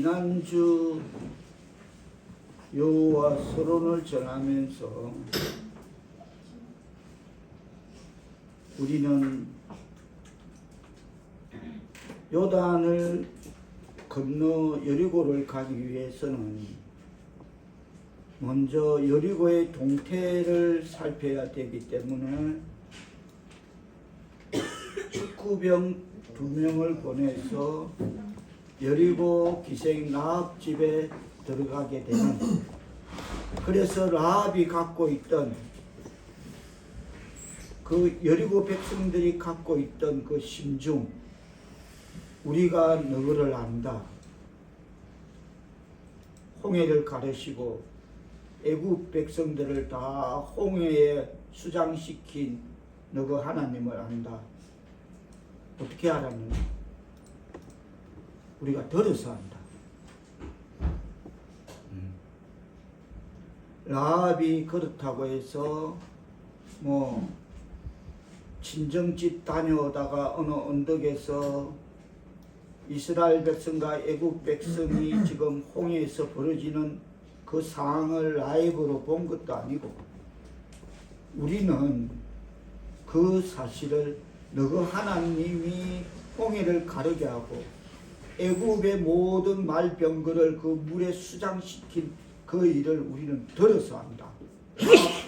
지난주 여호와 서론을 전하면서 우리는 요단을 건너 여리고를 가기 위해서는 먼저 여리고의 동태를 살펴야 되기 때문에 축구병 2명을 보내서 여리고 기생 라합 집에 들어가게 되는, 그래서 라합이 갖고 있던 그 여리고 백성들이 갖고 있던 그 심중, 우리가 너를 안다, 홍해를 가르시고 애굽 백성들을 다 홍해에 수장시킨 너가 하나님을 안다. 어떻게 알았느냐? 우리가 들어서 안다. 라합이 그렇다고 해서 친정집 다녀오다가 어느 언덕에서 이스라엘 백성과 애굽 백성이 지금 홍해에서 벌어지는 그 상황을 라이브로 본 것도 아니고, 우리는 그 사실을 너가 하나님이 홍해를 가르게 하고 애굽의 모든 말병거를 그 물에 수장시킨 그 일을 우리는 들어서 안다.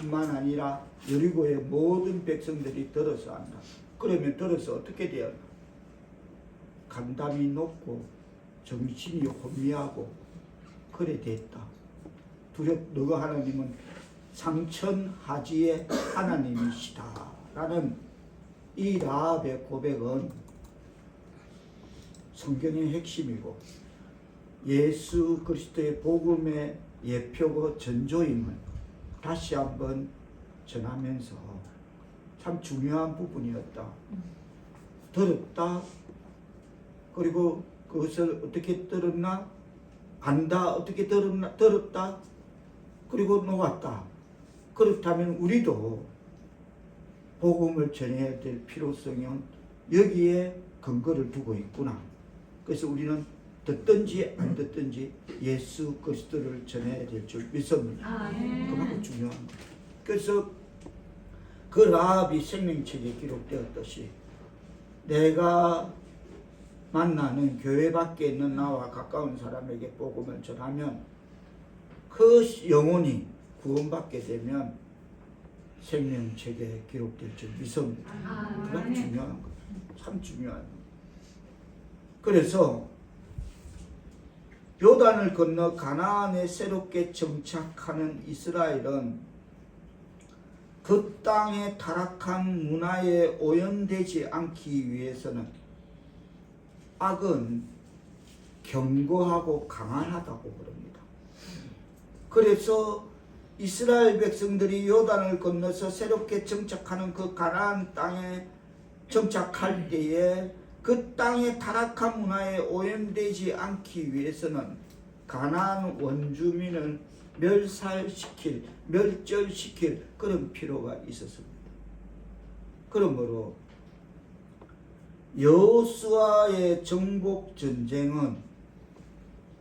뿐만 아니라 여리고의 모든 백성들이 들어서 안다. 그러면 들어서 어떻게 돼요? 감담이 높고 정신이 혼미하고 그래 됐다. 너가 하나님은 상천하지의 하나님이시다 라는 이 라합의 고백은 성경의 핵심이고 예수 그리스도의 복음의 예표고 전조임을 다시 한번 전하면서 참 중요한 부분이었다. 들었다. 그리고 그것을 어떻게 들었나? 안다. 어떻게 들었다. 그리고 놓았다. 그렇다면 우리도 복음을 전해야 될 필요성은 여기에 근거를 두고 있구나. 그래서 우리는 듣든지 안 듣든지 예수 그리스도를 전해야 될 줄 믿습니다. 그만큼 중요한 거예요. 그래서 그 라합이 생명책에 기록되었듯이 내가 만나는 교회 밖에 있는 나와 가까운 사람에게 복음을 전하면 그 영혼이 구원받게 되면 생명책에 기록될 줄 믿습니다. 그건 중요한 거예요. 참 중요한 거예요. 그래서 요단을 건너 가나안에 새롭게 정착하는 이스라엘은 그 땅의 타락한 문화에 오염되지 않기 위해서는 악은 견고하고 강한하다고 부릅니다. 그래서 이스라엘 백성들이 요단을 건너서 새롭게 정착하는 그 가나안 땅에 정착할 때에 그 땅의 타락한 문화에 오염되지 않기 위해서는 가나안 원주민을 멸절시킬 그런 필요가 있었습니다. 그러므로 여호수아의 정복 전쟁은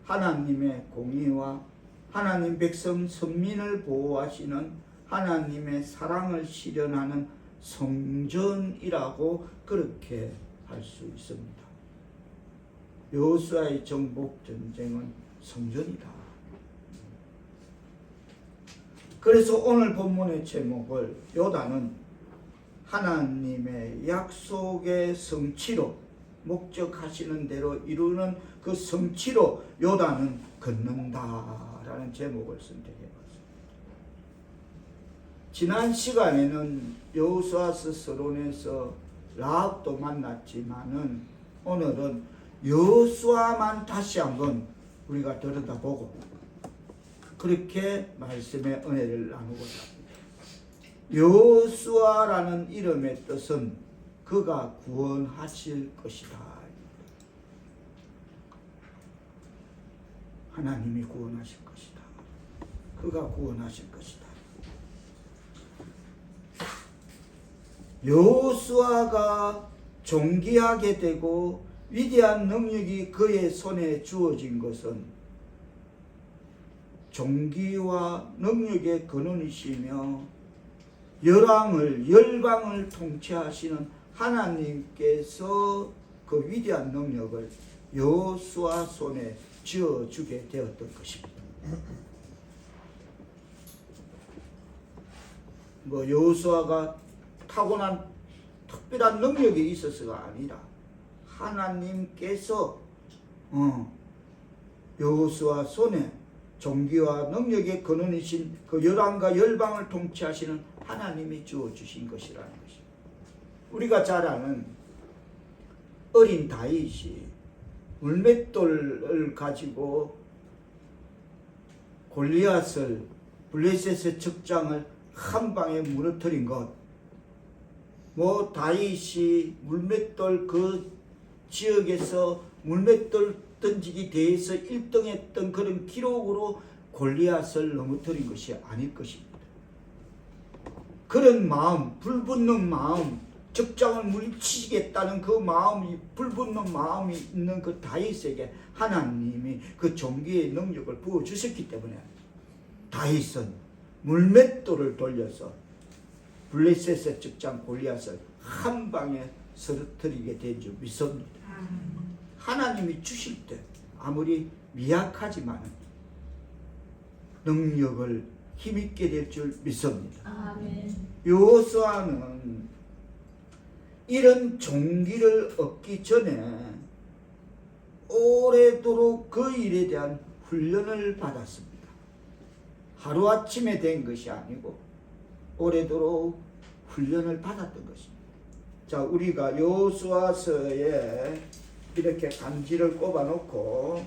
하나님의 공의와 하나님 백성 선민을 보호하시는 하나님의 사랑을 실현하는 성전이라고 그렇게 할 수 있습니다. 여호수아의 정복 전쟁은 성전이다. 그래서 오늘 본문의 제목을 요단은 하나님의 약속의 성취로 목적하시는 대로 이루는 그 성취로 요단은 걷는다라는 제목을 선택해봤습니다. 지난 시간에는 여호수아서 서론에서 라합도 만났지만은 오늘은 여호수아만 다시 한번 우리가 들여다보고 그렇게 말씀의 은혜를 나누고자 합니다. 여호수아라는 이름의 뜻은 그가 구원하실 것이다. 하나님이 구원하실 것이다. 그가 구원하실 것이다. 여호수아가 존귀하게 되고 위대한 능력이 그의 손에 주어진 것은 존귀와 능력의 근원이시며 열방을 통치하시는 하나님께서 그 위대한 능력을 여호수아 손에 쥐어주게 되었던 것입니다. 뭐 여호수아가 타고난 특별한 능력이 있어서가 아니라 하나님께서 여호수아 손에 존귀와 능력의 근원이신 그 열왕과 열방을 통치하시는 하나님이 주어주신 것이라는 것입니다. 우리가 잘 아는 어린 다윗이 물맷돌을 가지고 골리앗을 블레셋의 적장을 한 방에 무너뜨린 것, 뭐 다윗이 물맷돌 그 지역에서 물맷돌 던지기 대회에서 1등했던 그런 기록으로 골리앗을 넘어뜨린 것이 아닐 것입니다. 그런 마음, 불붙는 마음, 적장을 물리치겠다는 그 마음이, 불붙는 마음이 있는 그 다윗에게 하나님이 그 존귀의 능력을 부어주셨기 때문에 다윗은 물맷돌을 돌려서 블레셋의 적장 골리앗을 한 방에 쓰러뜨리게 된 줄 믿습니다. 하나님이 주실 때 아무리 미약하지만 능력을 힘있게 될 줄 믿습니다. 여호수아는 이런 종기를 얻기 전에 오래도록 그 일에 대한 훈련을 받았습니다. 하루아침에 된 것이 아니고 오래도록 훈련을 받았던 것입니다. 자, 우리가 여호수아서에 이렇게 간지를 꼽아 놓고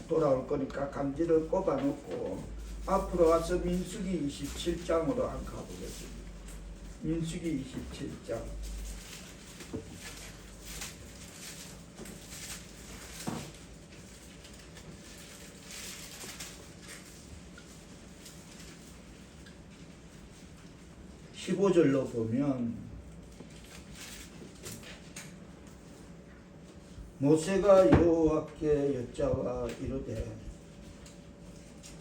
돌아올 거니까 간지를 꼽아 놓고 앞으로 와서 민수기 27장으로 한 가보겠습니다. 민수기 27장. (15절로) 보면 모세가 여호와께 여짜와 이르되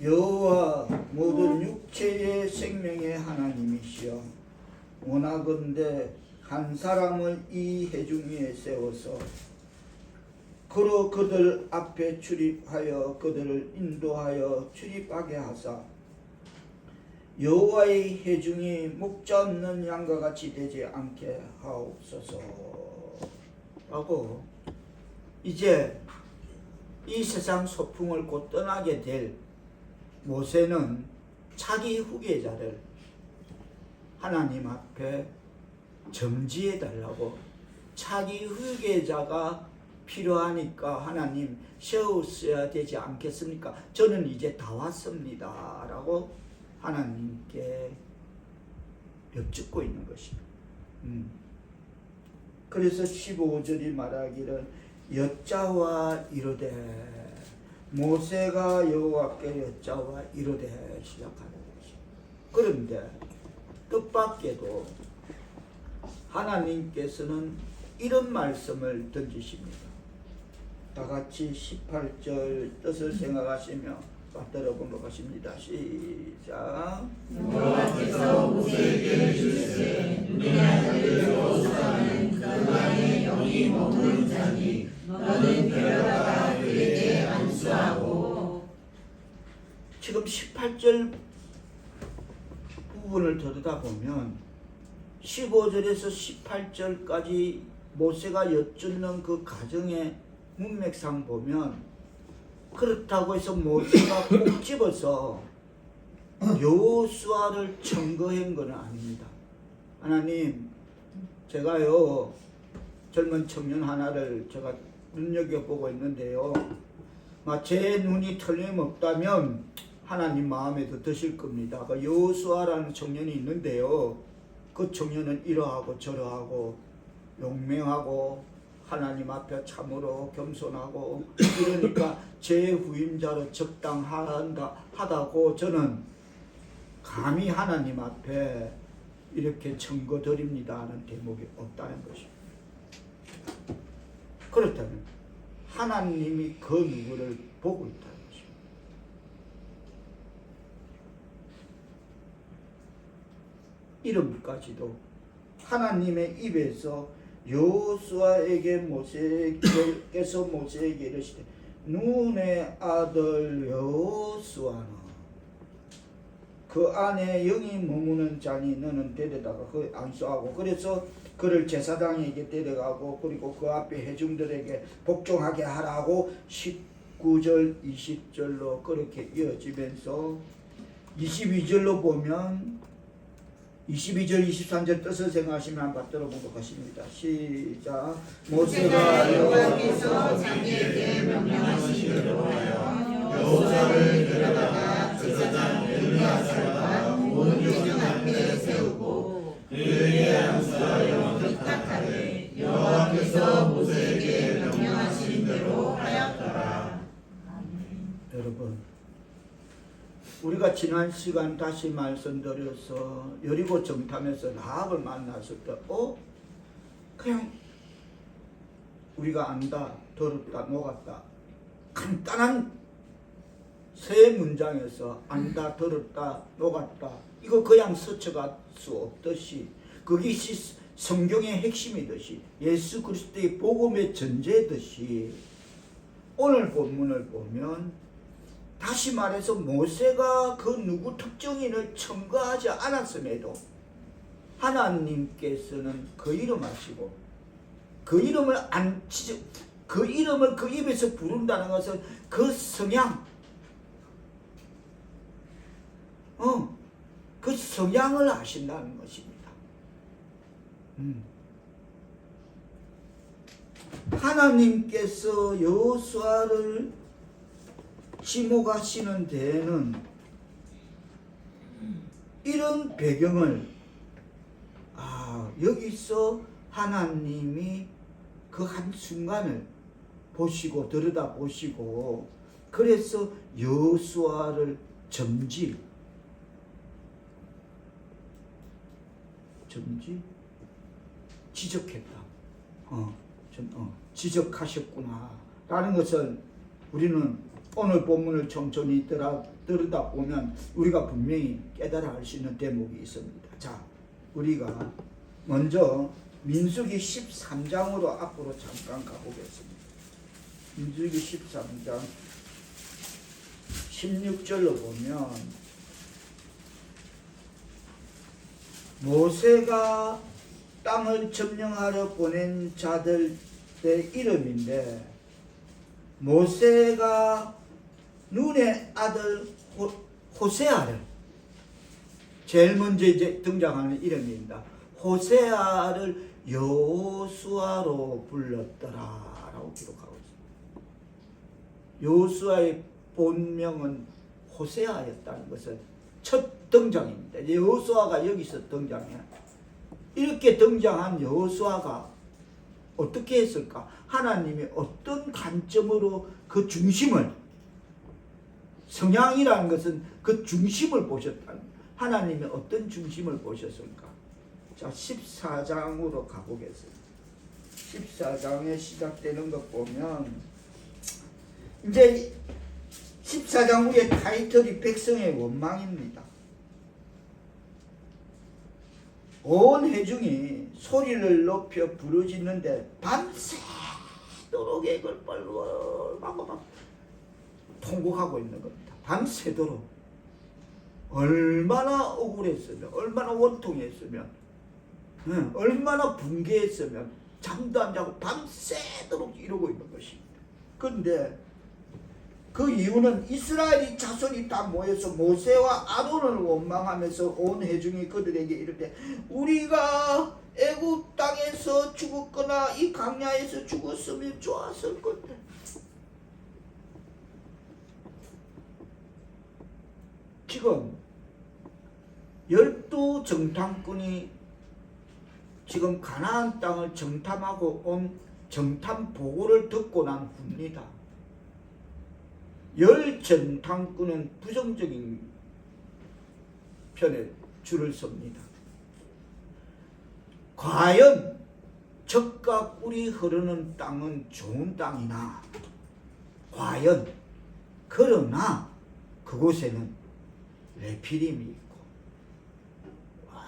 여호와 모든 육체의 생명의 하나님이시여 원하건대 한 사람을 이 회중 위에 세워서 그로 그들 앞에 출입하여 그들을 인도하여 출입하게 하사 여호와의 회중이 목자 없는 양과 같이 되지 않게 하옵소서 라고, 이제 이 세상 소풍을 곧 떠나게 될 모세는 자기 후계자를 하나님 앞에 점지해 달라고, 자기 후계자가 필요하니까 하나님 세웠어야 되지 않겠습니까? 저는 이제 다 왔습니다 라고 하나님께 여쭙고 있는 것입니다. 그래서 15절이 말하기를 여짜와 이르되, 모세가 여호와께 여짜와 이르되 시작하는 것입니다. 그런데 뜻밖에도 하나님께서는 이런 말씀을 던지십니다. 다 같이 18절 뜻을 생각하시며 따라 번복하십니다. 시작. 여호와께서 모세에게 이르시되 눈의 아들 여호수아는 그 안에 영이 머무는 자니 너는 데려다가 그에게 안수하고. 지금 18절 부분을 들여다보면 15절에서 18절까지 모세가 여쭙는 그 가정의 문맥상 보면, 그렇다고 해서 모세가 꼭 집어서 여호수아를 청거한 건 아닙니다. 하나님, 제가요 젊은 청년 하나를 제가 눈여겨보고 있는데요, 제 눈이 틀림없다면 하나님 마음에도 드실 겁니다. 그 여호수아라는 청년이 있는데요, 그 청년은 이러하고 저러하고 용맹하고 하나님 앞에 참으로 겸손하고 이러니까 제 후임자로 적당하다고 저는 감히 하나님 앞에 이렇게 청거드립니다 하는 대목이 없다는 것입니다. 그렇다면 하나님이 그 누구를 보고 있다는 것입니다. 이름까지도 하나님의 입에서 여호수아에게 모세께서 모세에게 이르시되 눈의 아들 여호수아는 그 안에 영이 머무는 자니 너는 데려다가 그 안수하고, 그래서 그를 제사장에게 데려가고 그리고 그 앞에 회중들에게 복종하게 하라고 19절 20절로 그렇게 이어지면서 22절로 보면 22절 23절 뜻을 생각하시면 한번 들어보도록 하십니다. 시작. 모세가 여호와께서 자기에게 명령하신 대로 하여 여호수아를 데려다가 제사장 엘리야살과 온 회중 앞에 세우고 그에게 안수하여 부탁하되 여호와께서 모세에게 명령하신 대로 하였더라. 여러분, 우리가 지난 시간 다시 말씀드려서 여리고 정탐에서 라합을 만났을 때 그냥 우리가 안다, 들었다, 녹았다, 간단한 세 문장에서 안다, 들었다, 녹았다, 이거 그냥 스쳐갈 수 없듯이 그것이 성경의 핵심이듯이 예수 그리스도의 복음의 전제듯이 오늘 본문을 보면 다시 말해서 모세가 그 누구 특정인을 첨가하지 않았음에도 하나님께서는 그 이름 하시고 그 이름을 그 이름을 그 입에서 부른다는 것은 그 성향, 그 성향을 아신다는 것입니다. 하나님께서 여호수아를 지목하시는 데에는 이런 배경을 여기서 하나님이 그 한순간을 보시고 들여다보시고 그래서 여호수아를 지적했다. 지적하셨구나 라는 것을 우리는 오늘 본문을 천천히 들여다보면 우리가 분명히 깨달아 알 수 있는 대목이 있습니다. 자, 우리가 먼저 민수기 13장으로 앞으로 잠깐 가보겠습니다. 민수기 13장 16절로 보면 모세가 땅을 점령하러 보낸 자들의 이름인데 모세가 눈의 아들 호세아를 제일 먼저 이제 등장하는 이름입니다. 호세아를 여호수아로 불렀더라라고 기록하고 있습니다. 여호수아의 본명은 호세아였다는 것은 첫 등장입니다. 여호수아가 여기서 등장해. 이렇게 등장한 여호수아가 어떻게 했을까? 하나님이 어떤 관점으로 그 중심을, 성향이라는 것은 그 중심을 보셨다는, 하나님이 어떤 중심을 보셨을까? 자, 14장으로 가보겠습니다. 14장에 시작되는 것 보면 이제 14장 후에 타이틀이 백성의 원망입니다. 온 회중이 소리를 높여 부르짖는데 밤새도록 애걸 뻘뻘하고 막 통곡하고 있는 겁니다. 밤새도록. 얼마나 억울했으면, 얼마나 원통했으면, 얼마나 분개했으면 잠도 안 자고 밤새도록 이러고 있는 것입니다. 그런데 그 이유는 이스라엘이 자손이 다 모여서 모세와 아론을 원망하면서 온 회중이 그들에게 이르되 우리가 애굽 땅에서 죽었거나 이 광야에서 죽었으면 좋았을 건데. 지금 12 정탐꾼이 지금 가나안 땅을 정탐하고 온 정탐 보고를 듣고 난 후입니다. 10 정탐꾼은 부정적인 편에 줄을 섭니다. 과연 젖과 꿀이 흐르는 땅은 좋은 땅이나 과연 그러나 그곳에는 레피림이 있고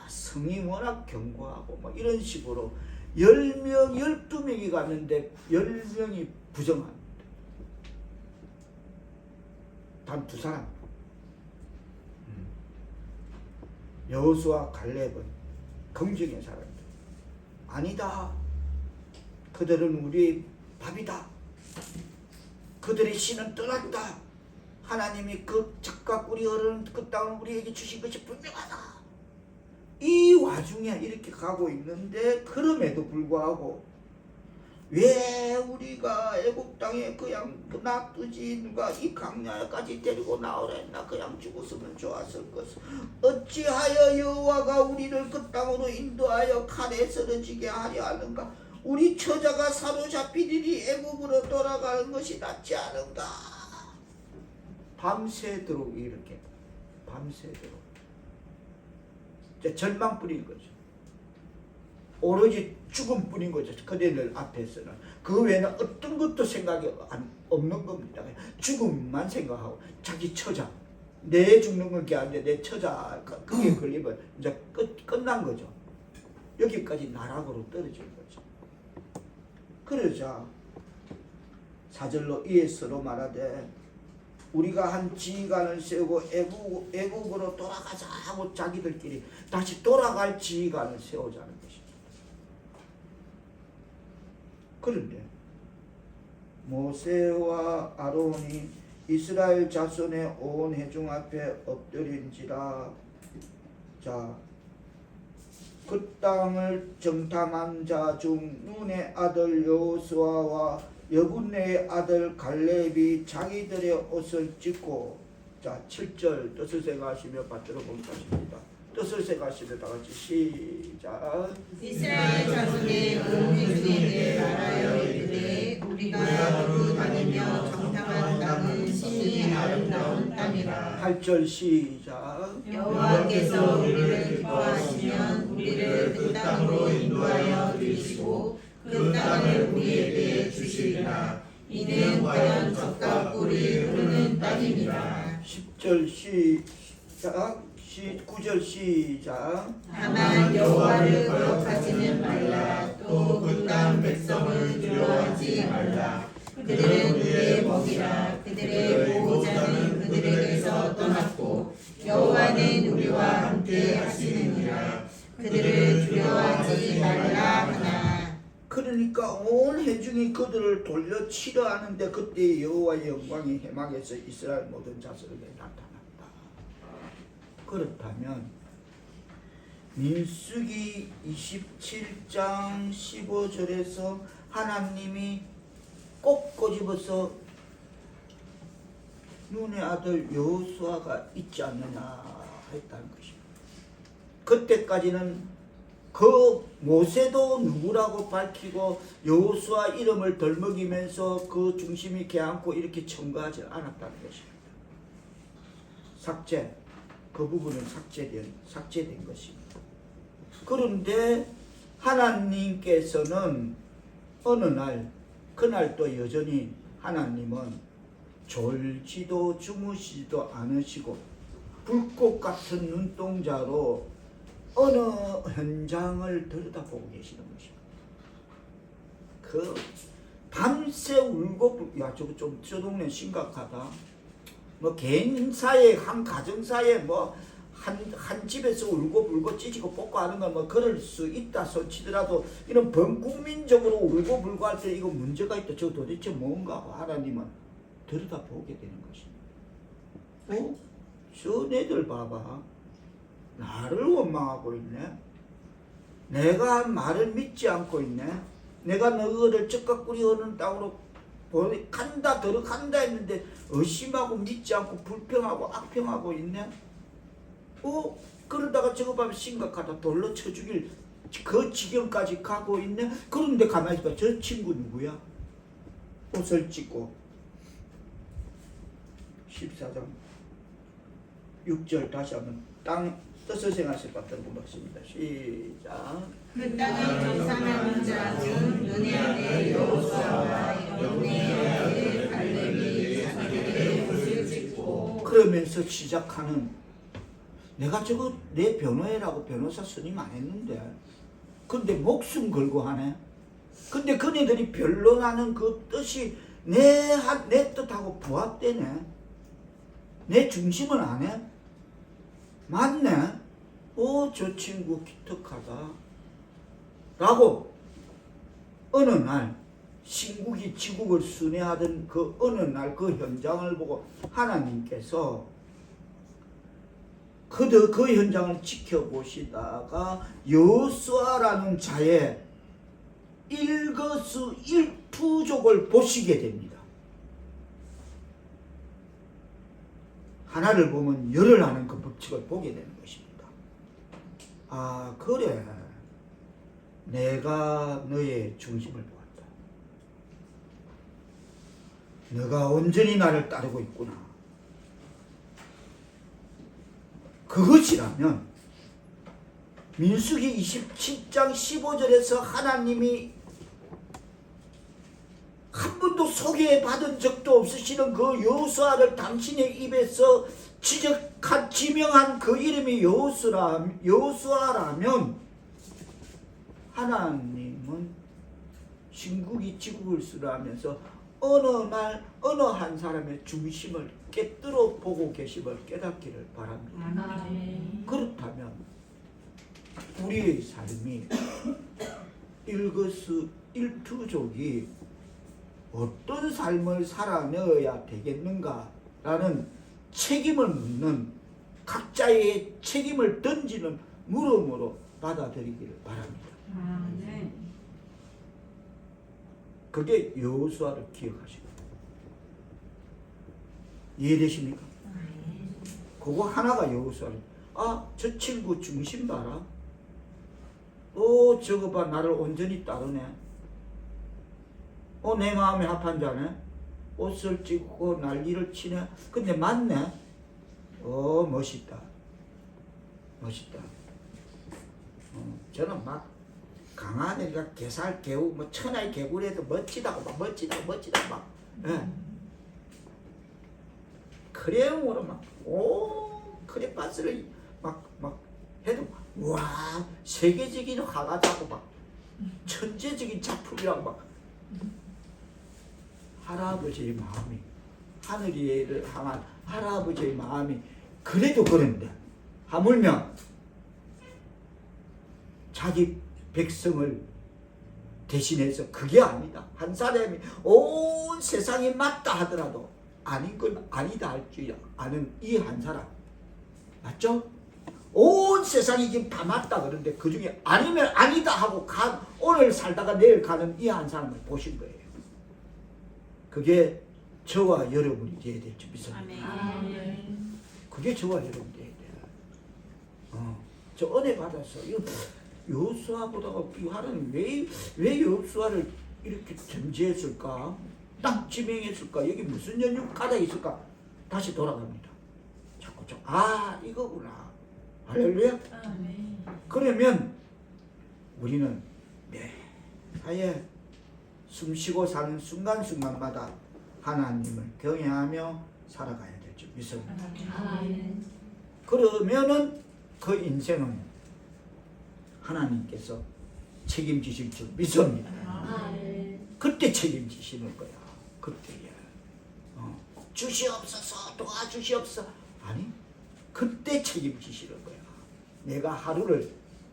성이 워낙 견고하고 뭐 이런 식으로 10명 12명이 갔는데 10명이 부정합니다. 단 2사람. 여호수아 갈렙은 긍정의 사람들. 아니다. 그들은 우리의 밥이다. 그들의 신은 떠났다. 하나님이 그 젖과 꿀이 흐르는 그 땅을 우리에게 주신 것이 분명하다. 이 와중에 이렇게 가고 있는데 그럼에도 불구하고 왜 우리가 애국 땅에 그냥 놔두지 누가 이 강야까지 데리고 나오라 했나. 그냥 죽었으면 좋았을 것을. 어찌하여 여호와가 우리를 그 땅으로 인도하여 칼에 쓰러지게 하려 하는가. 우리 처자가 사로잡히리니 애국으로 돌아가는 것이 낫지 않은가. 밤새도록 이렇게 밤새도록 절망뿐인 거죠. 오로지 죽음뿐인 거죠. 그대들 앞에서는 그 외에는 어떤 것도 생각이 없는 겁니다. 죽음만 생각하고 자기 처자, 내 죽는 게 아닌데 내 처자 그게 걸리면 이제 끝난 거죠. 여기까지 나락으로 떨어진 거죠. 그러자 4절로 이에서로 말하되 우리가 한 지휘관을 세우고 애국으로 돌아가자 하고 자기들끼리 다시 돌아갈 지휘관을 세우자는 것입니다. 그런데 모세와 아론이 이스라엘 자손의 온 회중 앞에 엎드린지라. 자, 그 땅을 정탐한 자 중 눈의 아들 여호수아와 여분네의 아들 갈렙이 자기들의 옷을 찢고. 자, 7절 뜻을 생각하시며 받들어 본것입니다. 뜻을 생각하시며 다같이 시작. 이스라엘 자손의 온 회중에게 말하여 이르되 우리가 두루 다니며 정탐한 땅은 신이 아름다운 땅이라. 8절 시작. 여호와께서 우리를 기뻐하시면 우리를 그 땅으로 인도하여 들이시고 그 땅을 우리에게 주시리라. 이는 과연 젖과 꿀이 흐르는 땅이니라. 10절 시작. 9절 시작. 다만 여호와를 거역하지는 말라. 또 그 땅 백성을 두려워하지 말라. 그들은 우리의 먹이라. 그들의 보호자는 그들에게서 떠났고 여호와는 우리와 함께 하시느니라. 그들을 두려워하지 말라 하나. 그러니까 온 회중이 그들을 돌려치려 하는데 그때 여호와의 영광이 해막에서 이스라엘 모든 자손에게 나타났다. 그렇다면 민수기 27장 15절에서 하나님이 꼭 꼬집어서 눈의 아들 여호수아가 있지 않느냐 했다는 것입니다. 그때까지는 그 모세도 누구라고 밝히고 여호수아 이름을 덜먹이면서 그 중심이 개안고 이렇게 청구하지 않았다는 것입니다. 삭제, 그 부분은 삭제된 것입니다. 그런데 하나님께서는 어느 날, 그날 또 여전히 하나님은 졸지도 주무시지도 않으시고 불꽃 같은 눈동자로 어느 현장을 들여다보고 계시는 것입니다. 그 밤새 울고, 야 저거 좀 저 동네 심각하다. 뭐 개인 사이에 한 가정 사이에 뭐 한 집에서 울고 불고 찢고 뽑고 하는 건 뭐 그럴 수 있다 손치더라도 이런 범국민적으로 울고 불고 할 때 이거 문제가 있다. 저 도대체 뭔가 하나님은 들여다보게 되는 것입니다. 저 애들 봐봐. 나를 원망하고 있네. 내가 한 말을 믿지 않고 있네. 내가 너희를 젖과 꿀이 흐르는 땅으로 간다 들어간다 했는데 의심하고 믿지 않고 불평하고 악평하고 있네. 그러다가 저거 봐면 심각하다. 돌로 쳐 죽일 그 지경까지 가고 있네. 그런데 가만히 있어봐. 저 친구 누구야? 옷을 찢고 14장 6절 다시 한번 땅 뜻을 생하실 것 같은 보겠습니다. 시작. 그 땅을 정탐하는 자는 눈의 아들 여호수아와 눈의 아들 갈렙이 자기들의 옷을 찢고 그러면서 시작하는 내가 저거 내 변호해라고 변호사 스님 안 했는데 근데 목숨 걸고 하네. 근데 그네들이 변론하는 그 뜻이 내 뜻하고 부합되네. 내 중심은 안 해. 맞네. 저 친구 기특하다. 라고 어느 날 신국이 지국을 순회하던 그 어느 날 그 현장을 보고 하나님께서 그 현장을 지켜보시다가 여호수아라는 자의 일거수일투족을 보시게 됩니다. 하나를 보면 열을 하는 그 법칙을 보게 되는 것입니다. 아, 그래. 내가 너의 중심을 보았다. 너가 온전히 나를 따르고 있구나. 그것이라면 민수기 27장 15절에서 하나님이 한 번도 소개받은 적도 없으시는 그 여호수아를 당신의 입에서 지명한 그 이름이 여호수아라면 하나님은 신국이 지국을 쓰라면서 어느 날 어느 한 사람의 중심을 깨뜨려 보고 계심을 깨닫기를 바랍니다. 그렇다면 우리의 삶이 일거수일투족이 어떤 삶을 살아내어야 되겠는가라는 책임을 묻는 각자의 책임을 던지는 물음으로 받아들이기를 바랍니다. 그게 여호수아를 기억하시고 이해되십니까? 그거 하나가 여호수아를 저 친구 중심 봐라. 저거 봐 나를 온전히 따르네. 내 마음에 합한 자네. 옷을 찢고 난리를 치네. 근데 맞네. 멋있다. 멋있다. 저는 막 강한 애가 개살 개우 뭐 천하의 개구리에도 멋지다고 막 예. 크레용으로 막 크레파스를 막 해도 와 세계적인 화가자고 막 천재적인 작품이라고 막 할아버지의 마음이 하늘이를 향한 할아버지의 마음이 그래도 그런데 하물며 자기 백성을 대신해서 그게 아니다. 한 사람이 온 세상이 맞다 하더라도 아닌 건 아니다 할 줄 아는 이 한 사람 맞죠? 온 세상이 지금 다 맞다 그런데 그 중에 아니면 아니다 하고 오늘 살다가 내일 가는 이 한 사람을 보신 거예요. 그게 저와 여러분이 되어야 될 줄 믿습니다. 그게 저와 여러분이 되어야 돼요. 저 은혜 받았어. 여호수아보다가 이 하나님 왜 여호수아를 이렇게 전제했을까? 딱 지명했을까? 여기 무슨 연유 가다 있을까? 다시 돌아갑니다. 자꾸 이거구나. 할렐루야. 그러면 우리는 매사에 숨쉬고 사는 순간순간마다 하나님을 경외하며 살아가야 될 줄 믿습니다. 그러면은 그 인생은 하나님께서 책임지실 줄 믿습니다. 그때 책임지시는 거야. 그때야. 주시옵소서 도와주시옵소서. 아니 그때 책임지시는 거야. 내가 하루를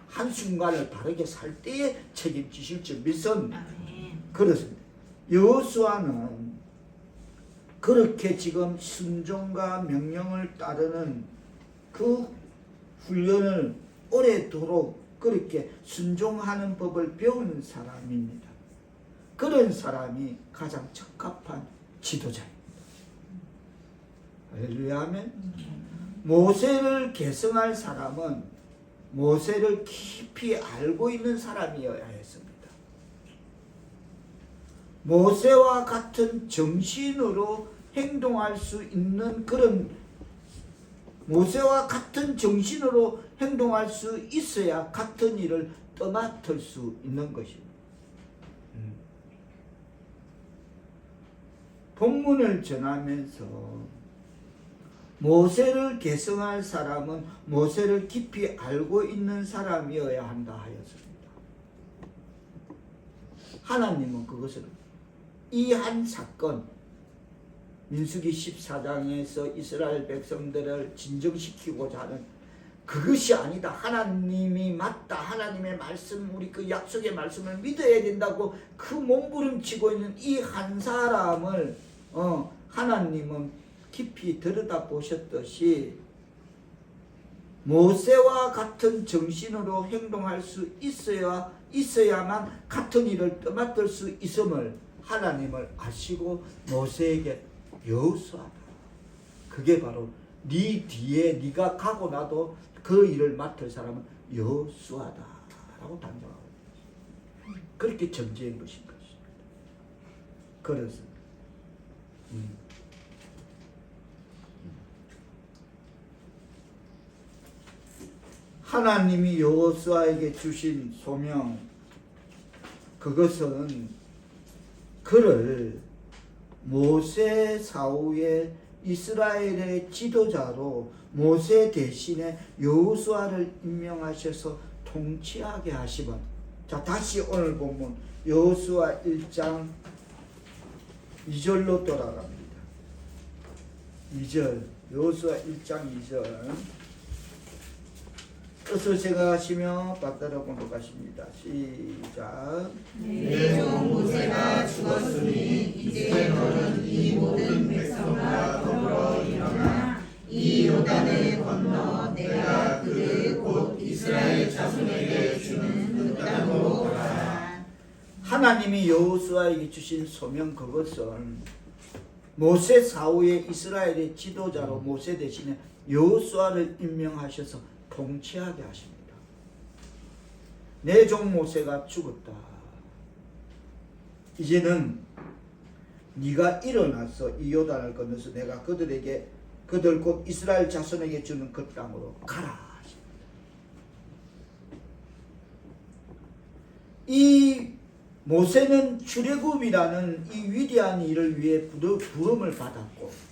한순간을 바르게 살 때에 책임지실 줄 믿습니다. 그렇습니다. 여호수아는 그렇게 지금 순종과 명령을 따르는 그 훈련을 오래도록 그렇게 순종하는 법을 배우는 사람입니다. 그런 사람이 가장 적합한 지도자입니다. 할렐루야 아멘. 모세를 계승할 사람은 모세를 깊이 알고 있는 사람이어야 했습니다. 모세와 같은 정신으로 행동할 수 있는 그런 모세와 같은 정신으로 행동할 수 있어야 같은 일을 떠맡을 수 있는 것입니다. 본문을 전하면서 모세를 계승할 사람은 모세를 깊이 알고 있는 사람이어야 한다 하였습니다. 하나님은 그것을 이 한 사건, 민수기 14장에서 이스라엘 백성들을 진정시키고자 하는 그것이 아니다. 하나님이 맞다. 하나님의 말씀, 우리 그 약속의 말씀을 믿어야 된다고 그 몸부림치고 있는 이 한 사람을 하나님은 깊이 들여다보셨듯이 모세와 같은 정신으로 행동할 수 있어야만 같은 일을 떠맡을 수 있음을 하나님을 아시고 모세에게 여호수아다. 그게 바로 네 뒤에 네가 가고 나도 그 일을 맡을 사람은 여호수아다 라고 단정하고 그렇게 전제한 것인 것입니다. 그래서 하나님이 여호수아에게 주신 소명, 그것은 그를 모세 사후에 이스라엘의 지도자로 모세 대신에 여호수아를 임명하셔서 통치하게 하시면, 자 다시 오늘 본문 여호수아 1장 2절로 돌아갑니다. 2절, 여호수아 1장 2절. 뜻을 생각하시며 받들어 공독하십니다. 시작. 내 종 모세가 죽었으니 이제 너는 이 모든 백성과 더불어 일어나 이 요단을 건너 내가 그를 곧 이스라엘 자손에게 주는 그 땅으로 가라. 하나님이 여호수아에게 주신 소명, 그것은 모세 사후에 이스라엘의 지도자로 모세 대신에 여호수아를 임명하셔서 통치하게 하십니다. 내 종 모세가 죽었다. 이제는 네가 일어나서 이 요단을 건너서 내가 그들 곧 이스라엘 자손에게 주는 그 땅으로 가라 하십니다. 이 모세는 출애굽이라는 이 위대한 일을 위해 부름을 받았고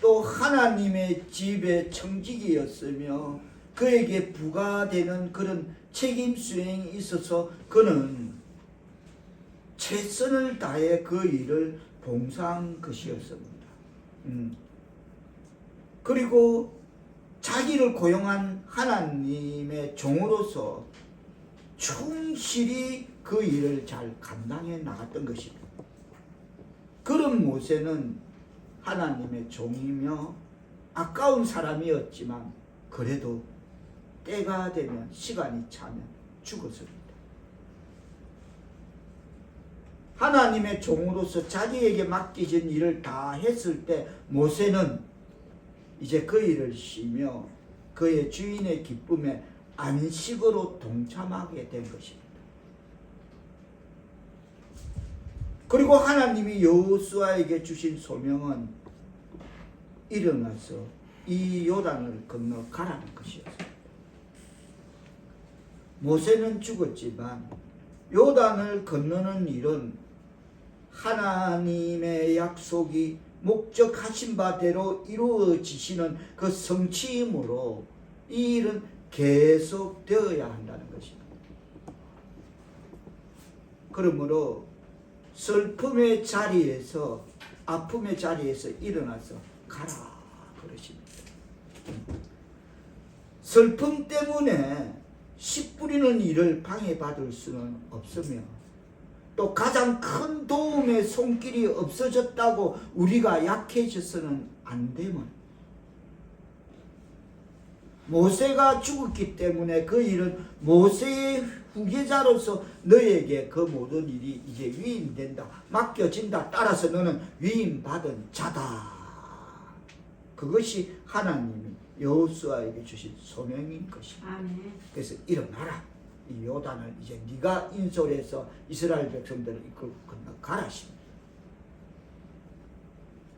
또 하나님의 집의 청지기였으며 그에게 부과되는 그런 책임 수행이 있어서 그는 최선을 다해 그 일을 봉사한 것이었습니다. 그리고 자기를 고용한 하나님의 종으로서 충실히 그 일을 잘 감당해 나갔던 것입니다. 그런 모세는 하나님의 종이며 아까운 사람이었지만 그래도 때가 되면, 시간이 차면 죽었습니다. 하나님의 종으로서 자기에게 맡겨진 일을 다 했을 때 모세는 이제 그 일을 쉬며 그의 주인의 기쁨에 안식으로 동참하게 된 것입니다. 그리고 하나님이 여호수아에게 주신 소명은 일어나서 이 요단을 건너 가라는 것이었습니다. 모세는 죽었지만 요단을 건너는 일은 하나님의 약속이 목적하신 바대로 이루어지시는 그 성취이므로 이 일은 계속되어야 한다는 것입니다. 그러므로 슬픔의 자리에서, 아픔의 자리에서 일어나서 가라 그러십니다. 슬픔 때문에 씨 뿌리는 일을 방해받을 수는 없으며 또 가장 큰 도움의 손길이 없어졌다고 우리가 약해져서는 안 되면, 모세가 죽었기 때문에 그 일은 모세의 후계자로서 너에게 그 모든 일이 이제 위임된다, 맡겨진다. 따라서 너는 위임받은 자다. 그것이 하나님이 여호수아에게 주신 소명인 것입니다. 아멘. 그래서 일어나라. 이 요단을 이제 네가 인솔해서 이스라엘 백성들을 이끌고 건너가라 하십니다.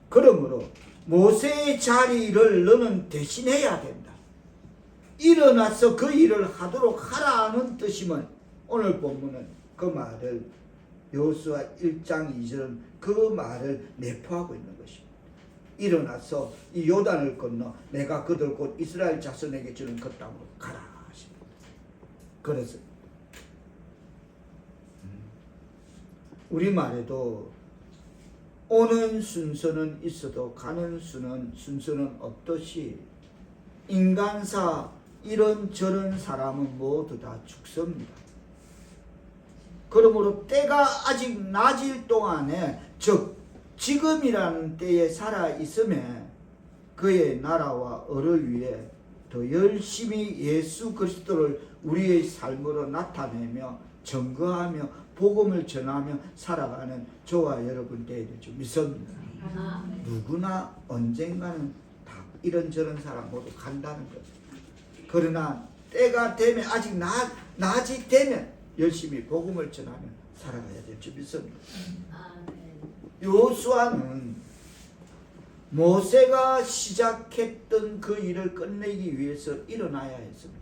그러므로 모세의 자리를 너는 대신해야 된다. 일어나서 그 일을 하도록 하라는 뜻이면 오늘 본문은 그 말을 여호수아 1장 2절은 그 말을 내포하고 있는 것입니다. 일어나서 이 요단을 건너 내가 그들 곧 이스라엘 자손에게 주는 그 땅으로 가라 하십니다. 그래서 우리말에도 오는 순서는 있어도 가는 순서는 없듯이 인간사 이런저런 사람은 모두 다 죽습니다. 그러므로 때가 아직 낮을 동안에 즉 지금이라는 때에 살아있음에 그의 나라와 을을 위해 더 열심히 예수 그리스도를 우리의 삶으로 나타내며 증거하며 복음을 전하며 살아가는 저와 여러분 되어야 될 줄 믿습니다. 누구나 언젠가는 다 이런저런 사람 모두 간다는 거죠. 그러나 때가 되면 아직 낮이 되면 열심히 복음을 전하며 살아가야 될 줄 믿습니다. 여호수아는 모세가 시작했던 그 일을 끝내기 위해서 일어나야 했습니다.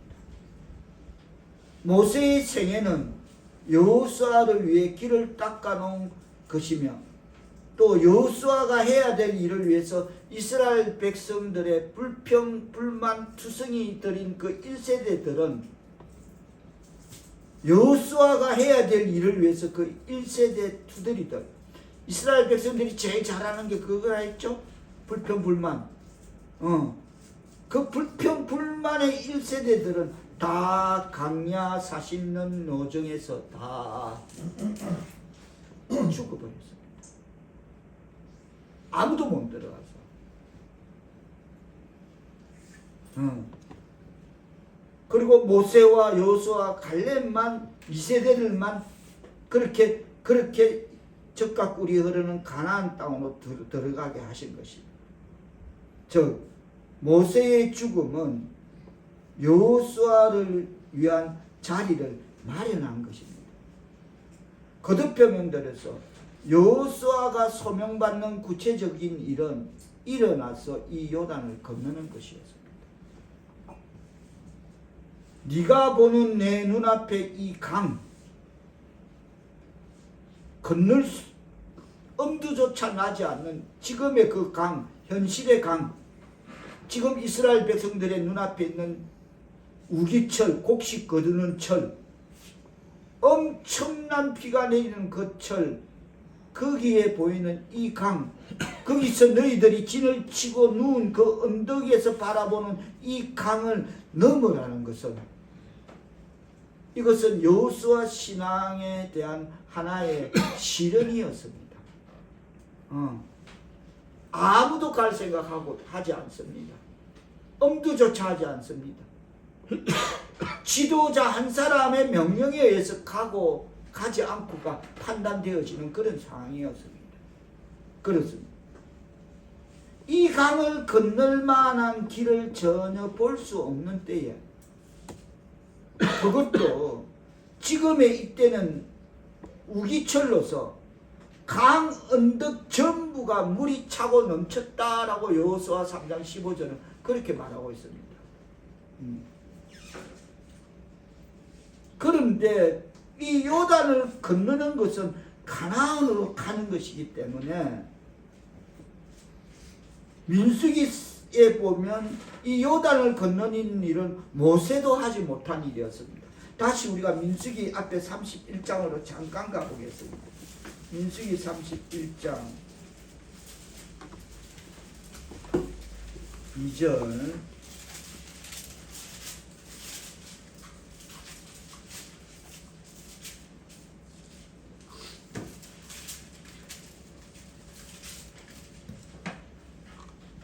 모세의 생애는 여호수아를 위해 길을 닦아놓은 것이며 또 여호수아가 해야 될 일을 위해서 이스라엘 백성들의 불평, 불만, 투성이 들인 그 1세대들은 여호수아가 해야 될 일을 위해서 그 1세대 투들이들 이스라엘 백성들이 제일 잘하는 게 그거라 했죠? 불평, 불만. 그 불평, 불만의 1세대들은 다 강야 40년 노정에서 다 죽어버렸습니다. 아무도 못 들어가서. 그리고 모세와 여호수아 갈렙만 2세대들만 그렇게 적각 꿀이 흐르는 가나안 땅으로 들어가게 하신 것입니다. 즉 모세의 죽음은 여호수아를 위한 자리를 마련한 것입니다. 거듭 표현들어서 여호수아가 소명받는 구체적인 일은 일어나서 이 요단을 건너는 것이었습니다. 네가 보는 내 눈앞에 이 강 건널 엄두조차 나지 않는 지금의 그 강, 현실의 강, 지금 이스라엘 백성들의 눈앞에 있는 우기철, 곡식 거두는 철, 엄청난 비가 내리는 그 철, 거기에 보이는 이 강, 거기서 너희들이 진을 치고 누운 그 언덕에서 바라보는 이 강을 넘으라는 것은 이것은 여호수아 신앙에 대한 하나의 실현이었습니다. 아무도 갈 생각하고 하지 않습니다. 엄두조차 하지 않습니다. 지도자 한 사람의 명령에 의해서 가지 않고가 판단되어지는 그런 상황이었습니다. 그렇습니다. 이 강을 건널 만한 길을 전혀 볼 수 없는 때에 그것도 지금의 이때는 우기철로서 강 언덕 전부가 물이 차고 넘쳤다라고 여호수아 3장 15절은 그렇게 말하고 있습니다. 그런데 이 요단을 건너는 것은 가나안으로 가는 것이기 때문에 민수기에 보면 이 요단을 건너는 일은 모세도 하지 못한 일이었습니다. 다시 우리가 민수기 앞에 31장으로 잠깐 가보겠습니다. 민수기 31장 2절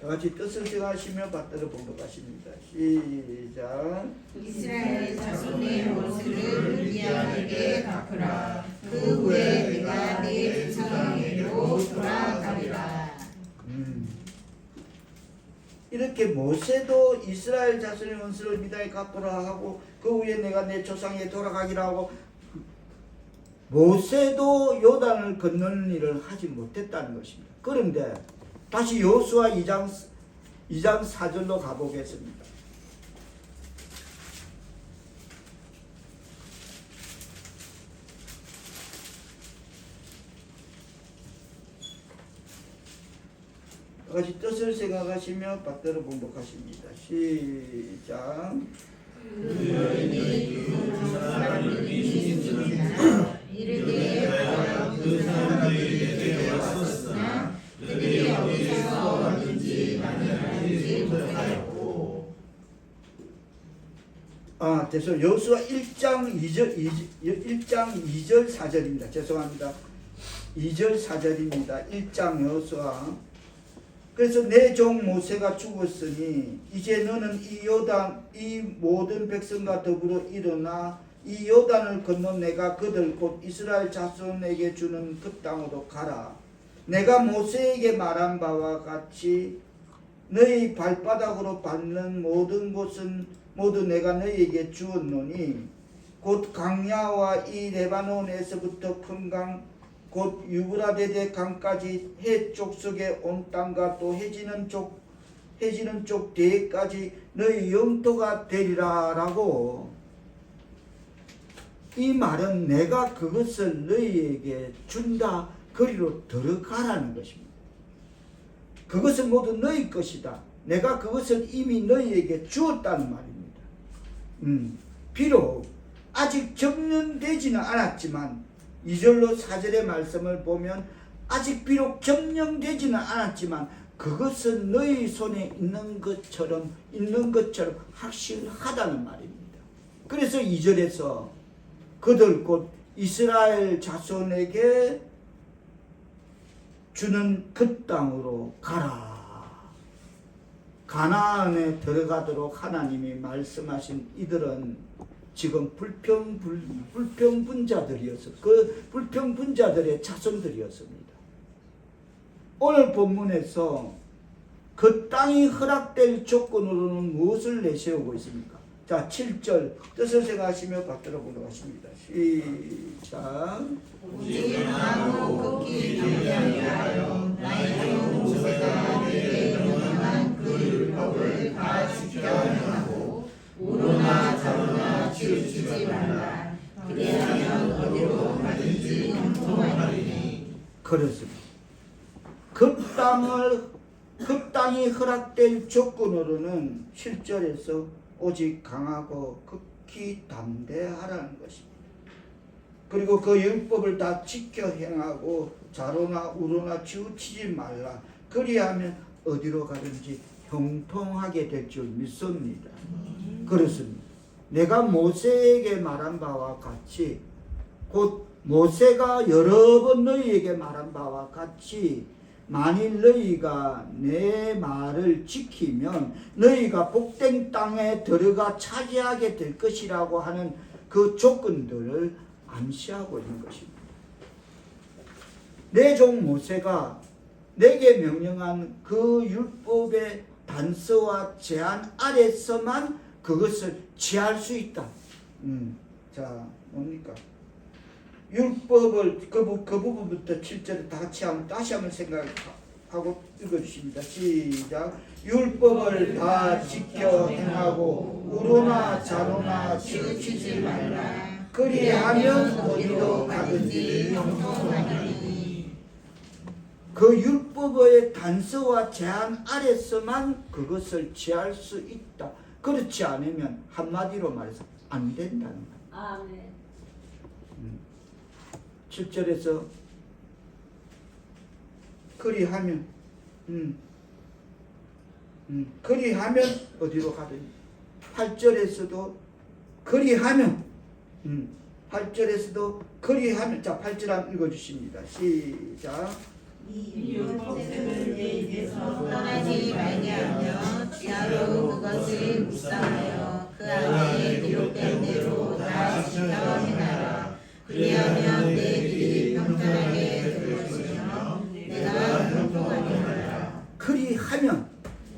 같이 뜻을 정하시며 받들어 봉독하십니다. 시작. 이스라엘 자손의 모습을 미디안에게 갚으라. 그 후에 내가 내 조상에게로 돌아가리라. 이렇게 모세도 이스라엘 자손의 원수를 미디안에 갚으라 하고 그 후에 내가 내 조상에게 돌아가기라 하고 모세도 요단을 건너는 일을 하지 못했다는 것입니다. 그런데 다시 여호수아 2장 4절로 가보겠습니다. 같이 뜻을 생각하시며 받들어 봉독하십니다. 시작. 그 여인이 그 사람들이 있으나 이르되 과연 그 사람들이 내게 왔었으나 그들이 어디서 왔는지 나는 알지 못하였고. 죄송. 여호수아 1장 2절 4절입니다. 죄송합니다. 2절 4절입니다. 1장 여호수아. 그래서 내 종 모세가 죽었으니 이제 너는 이 모든 백성과 더불어 일어나 이 요단을 건너 내가 그들 곧 이스라엘 자손에게 주는 그 땅으로 가라. 내가 모세에게 말한 바와 같이 너희 발바닥으로 밟는 모든 곳은 모두 내가 너희에게 주었노니 곧 강야와 이 레바논에서부터 큰 강 곧 유브라데데 강까지 해쪽 속에 온 땅과 또 해지는 쪽 대까지 너희 영토가 되리라라고. 이 말은 내가 그것을 너희에게 준다. 그리로 들어가라는 것입니다. 그것은 모두 너희 것이다. 내가 그것을 이미 너희에게 주었다는 말입니다. 비록 아직 점령되지는 않았지만 2절로 4절의 말씀을 보면 아직 비록 점령되지는 않았지만 그것은 너희 손에 있는 것처럼 확실하다는 말입니다. 그래서 2절에서 그들 곧 이스라엘 자손에게 주는 그 땅으로 가라. 가나안에 들어가도록 하나님이 말씀하신 이들은 지금 불평분자들이어서 그 불평분자들의 자손들이었습니다. 오늘 본문에서 그 땅이 허락될 조건으로는 무엇을 내세우고 있습니까? 자, 7절 뜻을 생각하시며 받들어 보도록 하십니다. 시작. 오직 나무 걷기 경배하여 나의 종 모세가 내게 명령한 그 율법을 다 지켜 행하고 우로나 좌로나 치우치지 말라. 그리하면 어디로 가든지 형통하리니. 그렇습니다. 그 땅이 허락될 조건으로는 7절에서 오직 강하고 극히 담대하라는 것입니다. 그리고 그 율법을 다 지켜 행하고 좌로나 우로나 치우치지 말라. 그리하면 어디로 가든지 형통하게 될 줄 믿습니다. 그렇습니다. 내가 모세에게 말한 바와 같이 곧 모세가 여러 번 너희에게 말한 바와 같이 만일 너희가 내 말을 지키면 너희가 복된 땅에 들어가 차지하게 될 것이라고 하는 그 조건들을 암시하고 있는 것입니다. 내 종 모세가 내게 명령한 그 율법의 단서와 제한 아래서만 그것을 취할 수 있다. 자, 뭡니까? 율법을 그 부분부터 7절에 다시 한번 생각하고 읽어주십니다. 시작. 율법을 다 지켜 행하고 우로나 좌로나 치우치지 말라. 그리하면 어디로 가든지 형통하리니. 그 율법의 단서와 제한 아래서만 그것을 취할 수 있다. 그렇지 않으면 한마디로 말해서 안 된다는 거예요. 아멘. 7절에서 그리하면 그리하면 어디로 가든지 8절에서도 그리하면 8절에서도 그리하면 자 8절 한번 읽어주십니다. 시작. 이 율법을 내 입에서 떠나지 말게 하며 주야로 그것을 묵상하여 그 안에 기록된 대로 다 지켜 행하라. 그리하면 내 길이 평탄하게 될 것이며 내가 형통하게 하리라.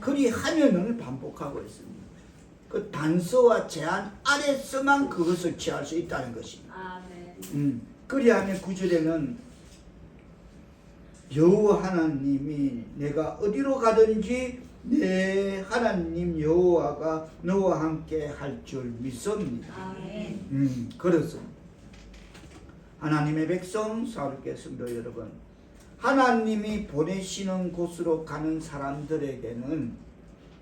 그리하면을 반복하고 있습니다. 그 단서와 제한 아래서만 그것을 취할 수 있다는 것입니다. 아멘. 그리하면 9절에는 여호와 하나님이 내가 어디로 가든지 내 하나님 여호와가 너와 함께 할 줄 믿습니다. 아멘. 그래서 하나님의 백성 사울께 성도 여러분, 하나님이 보내시는 곳으로 가는 사람들에게는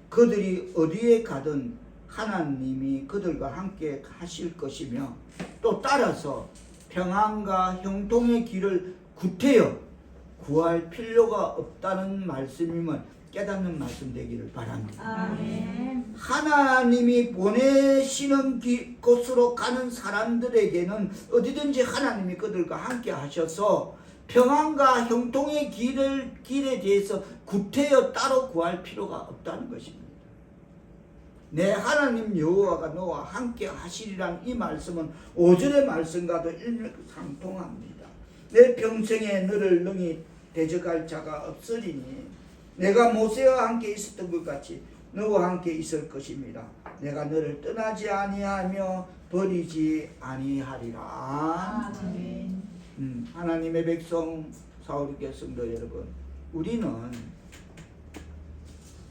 그들이 어디에 가든 하나님이 그들과 함께 하실 것이며, 또 따라서 평안과 형통의 길을 구태여 구할 필요가 없다는 말씀임을 깨닫는 말씀 되기를 바랍니다. 아멘. 하나님이 보내시는 곳으로 가는 사람들에게는 어디든지 하나님이 그들과 함께 하셔서 평안과 형통의 길에 대해서 구태여 따로 구할 필요가 없다는 것입니다. 내 하나님 여호와가 너와 함께 하시리란 이 말씀은 5절의 말씀과도 일맥상통합니다. 내 평생에 너를 능히 대적할 자가 없으리니 내가 모세와 함께 있었던 것 같이 너와 함께 있을 것입니다. 내가 너를 떠나지 아니하며 버리지 아니하리라. 아멘. 하나님의 백성 사울의 성도 여러분, 우리는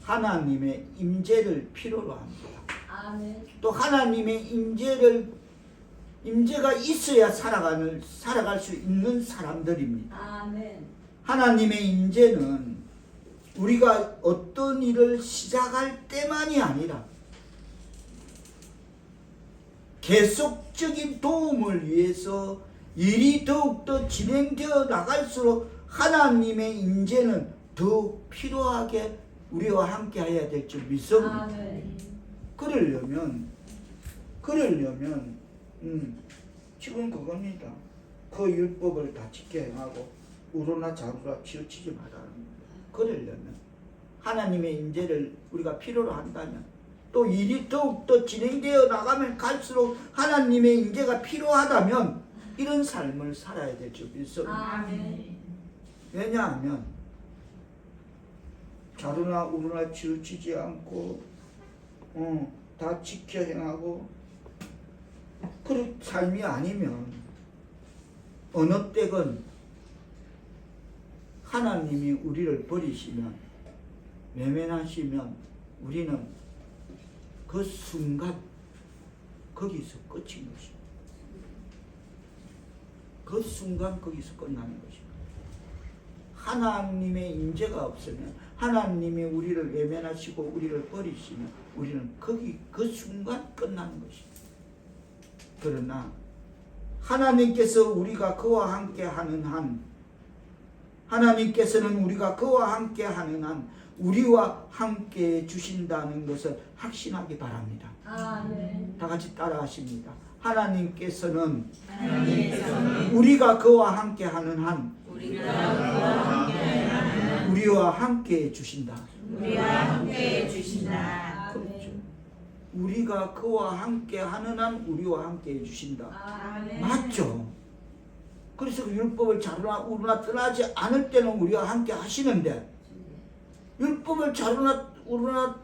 하나님의 임재를 필요로 합니다. 아멘. 또 하나님의 임재가 있어야 살아갈 수 있는 사람들입니다. 아멘. 하나님의 임재는 우리가 어떤 일을 시작할 때만이 아니라 계속적인 도움을 위해서 일이 더욱더 진행되어 나갈수록 하나님의 임재는 더욱 필요하게 우리와 함께 해야 될 줄 믿습니다. 아멘. 그러려면 지금 그겁니다. 그 율법을 다 지켜 행하고 우로나 좌로나 치우치지 말라는 겁니다. 그러려면 하나님의 임재를 우리가 필요로 한다면, 또 일이 더욱더 진행되어 나가면 갈수록 하나님의 임재가 필요하다면 이런 삶을 살아야 될 줄 믿습니다. 아멘. 왜냐하면 좌로나 우로나 치우치지 않고 다 지켜 행하고 그런 삶이 아니면 어느 때건 하나님이 우리를 버리시면, 외면하시면 우리는 그 순간 거기서 끝인 것입니다. 그 순간 거기서 끝나는 것입니다. 하나님의 임재가 없으면, 하나님이 우리를 외면하시고 우리를 버리시면 우리는 그 순간 끝나는 것입니다. 그러나 하나님께서 우리가 그와 함께 하는 한, 하나님께서는 우리가 그와 함께 하는 한 우리와 함께 주신다는 것을 확신하기 바랍니다. 아멘. 다 같이 따라하십니다. 하나님께서는 우리가 그와 함께 하는 한 우리와 함께 주신다. 그렇죠. 우리가 그와 함께 하는 한 우리와 함께 해주신다. 아멘. 맞죠? 그래서 그 율법을 자루나 우루나 떠나지 않을 때는 우리와 함께 하시는데, 율법을 자루나 우루나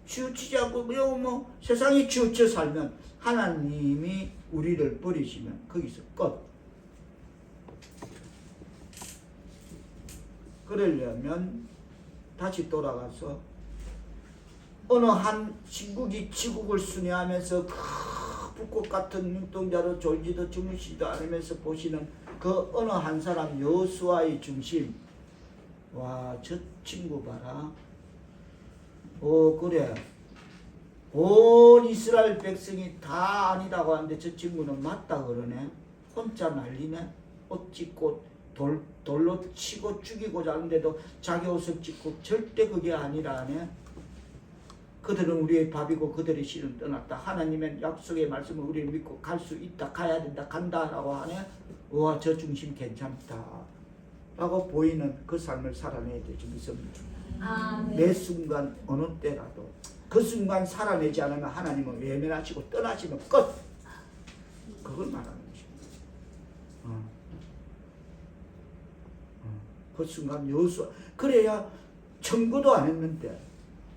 치우치지 않고 그냥 세상에 치우쳐 살면 하나님이 우리를 버리시면 거기서 끝. 그러려면 다시 돌아가서 어느 한 신국이 지국을 순회하면서 그 불꽃 같은 눈동자로 졸지도 주무시지도 않으면서 보시는 그 어느 한 사람 여호수아의 중심. 와, 저 친구 봐라. 그래. 온 이스라엘 백성이 다 아니다고 하는데 저 친구는 맞다 그러네. 혼자 난리네. 옷 찢고 돌로 치고 죽이고자 하는데도 자기 옷을 찢고 절대 그게 아니라 하네. 그들은 우리의 밥이고 그들의 실은 떠났다. 하나님의 약속의 말씀을 우리를 믿고 갈 수 있다. 가야 된다. 간다라고 하네. 와, 저 중심 괜찮다 라고 보이는 그 삶을 살아내야 되지 믿습니다. 아멘. 매 순간 어느 때라도 그 순간 살아내지 않으면 하나님은 외면하시고 떠나시면 끝. 그걸 말하는 것입니다. 그 순간 여호수아, 그래야 청구도 안 했는데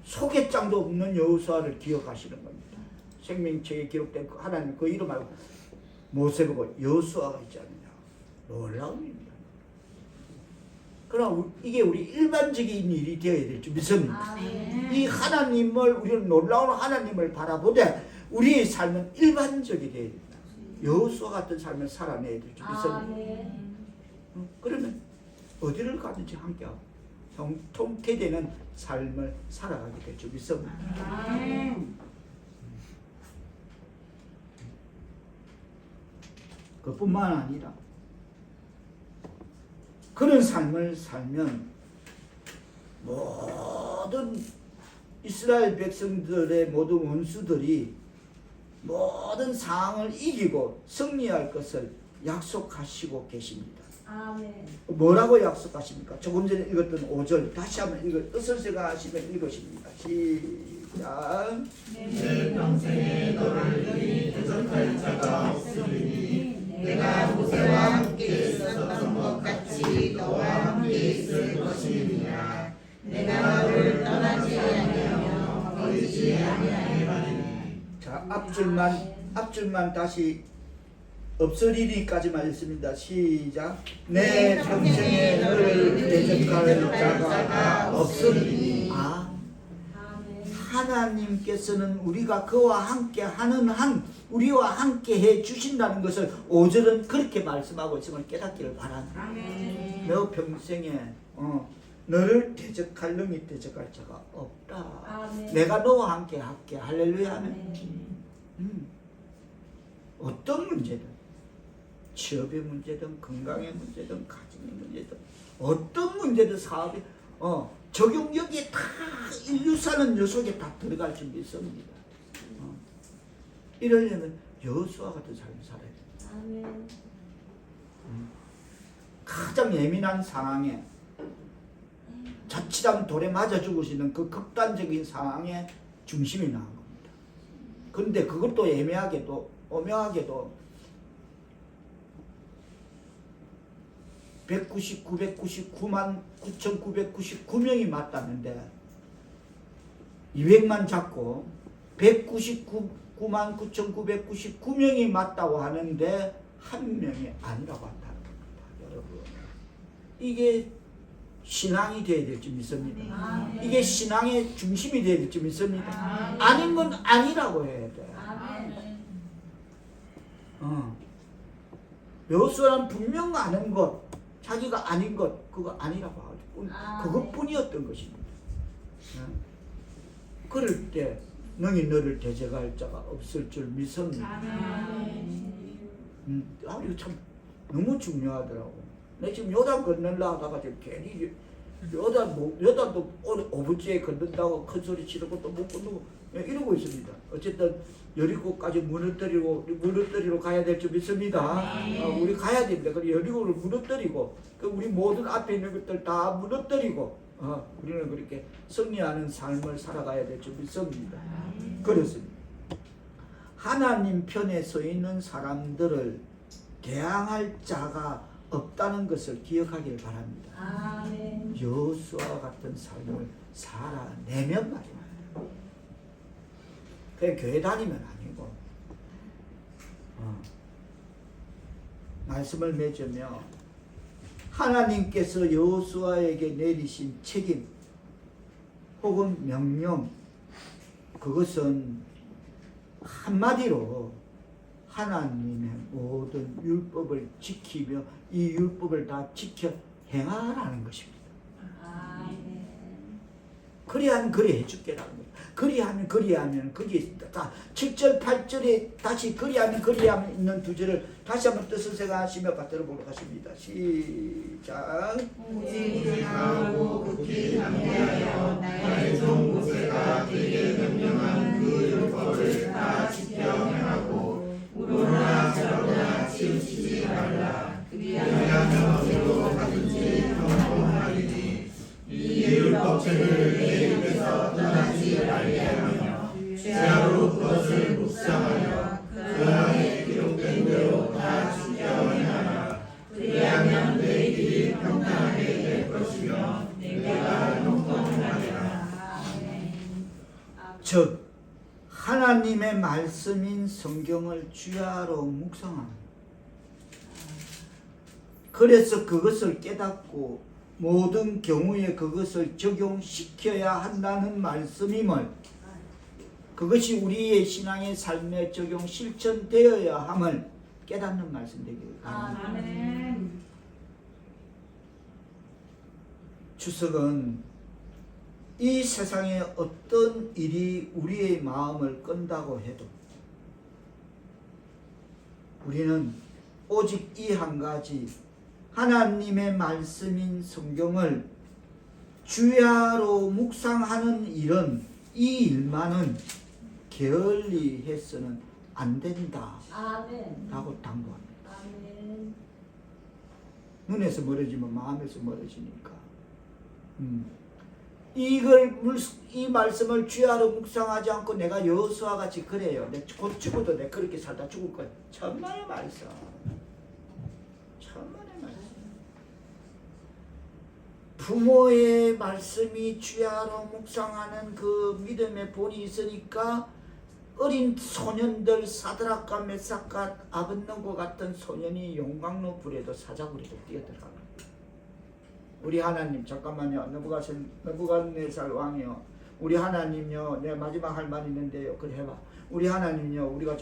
소개장도 없는 여호수아를 기억하시는 겁니다. 생명책에 기록된 하나님 그 이름 말고 모세 보고 여호수아가 있지 않느냐. 놀라운 일입니다. 그럼 이게 우리 일반적인 일이 되어야 될 줄 믿습니다. 아멘. 이 하나님을 우리는 놀라운 하나님을 바라보되 우리의 삶은 일반적이 되어야 된다. 여호수아 같은 삶을 살아내야 될 줄 믿습니다. 아멘. 그러면 어디를 가든지 함께하고 통쾌되는 삶을 살아가게 될 줄 믿습니다. 아멘. 그뿐만 아니라 그런 삶을 살면 모든 이스라엘 백성들의 모든 원수들이 모든 상황을 이기고 승리할 것을 약속하시고 계십니다. 아멘. 뭐라고 약속하십니까? 조금 전에 읽었던 5절 다시 한번 뜻을 생각하시면 읽으십니다. 시작. 내 평생에 너를 능히 대적할 자가 없으리니 내가 모세와 함께 있었던 것 같이 너와 함께 있을 것이니라. 내가 너를 떠나지 아니하며 버리지 아니하리니. 자, 앞줄만 다시 없으리니까지만 읽습니다. 시작. 내 평생에 너를 대적할 자가 없으리니. 하나님께서는 우리가 그와 함께 하는 한 우리와 함께 해 주신다는 것을 5절은 그렇게 말씀하고 있음을 깨닫기를 바랍니다. 아멘. 너 평생에 너를 대적할 놈이 대적할 자가 없다. 아멘. 내가 너와 함께 할게. 할렐루야. 아멘. 어떤 문제든 취업의 문제든 건강의 문제든 가정의 문제든 어떤 문제든 사업이 적용 여기에 다 인류 사는 요소에 다 들어갈 줄 믿습니다. 이러려면 여호수아 같은 삶을 살아야 돼. 아멘. 가장 예민한 상황에 자칫하면 돌에 맞아 죽을 수 있는 그 극단적인 상황에 중심이 나온 겁니다. 그런데 그것도 애매하게도 오묘하게도 199만 9,999명이 맞다는데 200만 잡고 199만 9,999명이 맞다고 하는데 한 명이 아니라고 한다는 겁니다. 여러분, 이게 신앙이 되어야 될 줄 믿습니다. 아멘. 이게 신앙의 중심이 되어야 될 줄 믿습니다. 아멘. 아닌 건 아니라고 해야 돼. 아멘. 여호수아는 분명 아는 것, 자기가 아닌 것, 그거 아니라고 하고 그것뿐이었던 것입니다. 그럴 때 너희 너를 대적할 자가 없을 줄 믿습니다. 아멘. 이거 참 너무 중요하더라고. 내 지금 요단 건널라 하다가 지금 괜히 요단도 오분째에 건넌다고 큰 소리 치르고 또 못 건너고 이러고 있습니다. 어쨌든 여리고까지 무너뜨리러 가야 될 줄 믿습니다. 우리 가야 됩니다. 그리고 여리고를 무너뜨리고 우리 모든 앞에 있는 것들 다 무너뜨리고 우리는 그렇게 승리하는 삶을 살아가야 될 줄 믿습니다. 그렇습니다. 하나님 편에 서 있는 사람들을 대항할 자가 없다는 것을 기억하길 바랍니다. 아멘. 여호수아 같은 삶을 살아내면 말이에요. 그냥 교회 다니면 아니고 말씀을 맺으며 하나님께서 여호수아에게 내리신 책임 혹은 명령, 그것은 한마디로 하나님의 모든 율법을 지키며 이 율법을 다 지켜 행하라는 것입니다. 아멘. 그리하면 그리 해줄게라는 거예요. 그리하면 거기에 다 7절 8절에 다시 그리하면 있는 두 절을 다시 한번 뜻을 생각하시며 받들어 보도록 하십니다. 시작. 오직 행하고 극히 함께하여 나의 종 모세가 그에게 명령한 그 율법을 다 지켜 행하고 우로나 저로나 치우치지 말라. 그리하면 어디로 가든지 평안하리니 이 율법책을 내 입에서 떠나지 말게 하며 죄로 그것을 묵상하여 그 안에 기록된 대로 다 지켜 행하라. 그리하면 내 길이 평탄하게 될 것이며 내가 형통하리라. 즉 하나님의 말씀인 성경을 주야로 묵상합니다. 그래서 그것을 깨닫고 모든 경우에 그것을 적용시켜야 한다는 말씀임을, 그것이 우리의 신앙의 삶에 적용 실천되어야 함을 깨닫는 말씀 되기를 바랍니다. 아멘. 추석은 이 세상에 어떤 일이 우리의 마음을 끈다고 해도 우리는 오직 이 한 가지, 하나님의 말씀인 성경을 주야로 묵상하는 일은, 이 일만은 게을리 해서는 안 된다 아멘. 라고 당부합니다. 아멘. 눈에서 멀어지면 마음에서 멀어지니까. 이 말씀을 주야로 묵상하지 않고 내가 여호수아와 같이 그래요. 내 곧 죽어도 내 그렇게 살다 죽을 거야. 천만의 말씀. 천만의 말씀. 부모의 말씀이 주야로 묵상하는 그 믿음의 본이 있으니까 어린 소년들, 사드락과 메삭과 아벳느고 같은 소년이 용광로 불에도 사자굴에도 뛰어들어갑니다. 우리 하나님, 잠깐만요. 느부갓네살 왕이요, 우리 하나님요, 내 마지막 할 말이 있는데요, 그래 해봐. 우리 하나님요, 우리가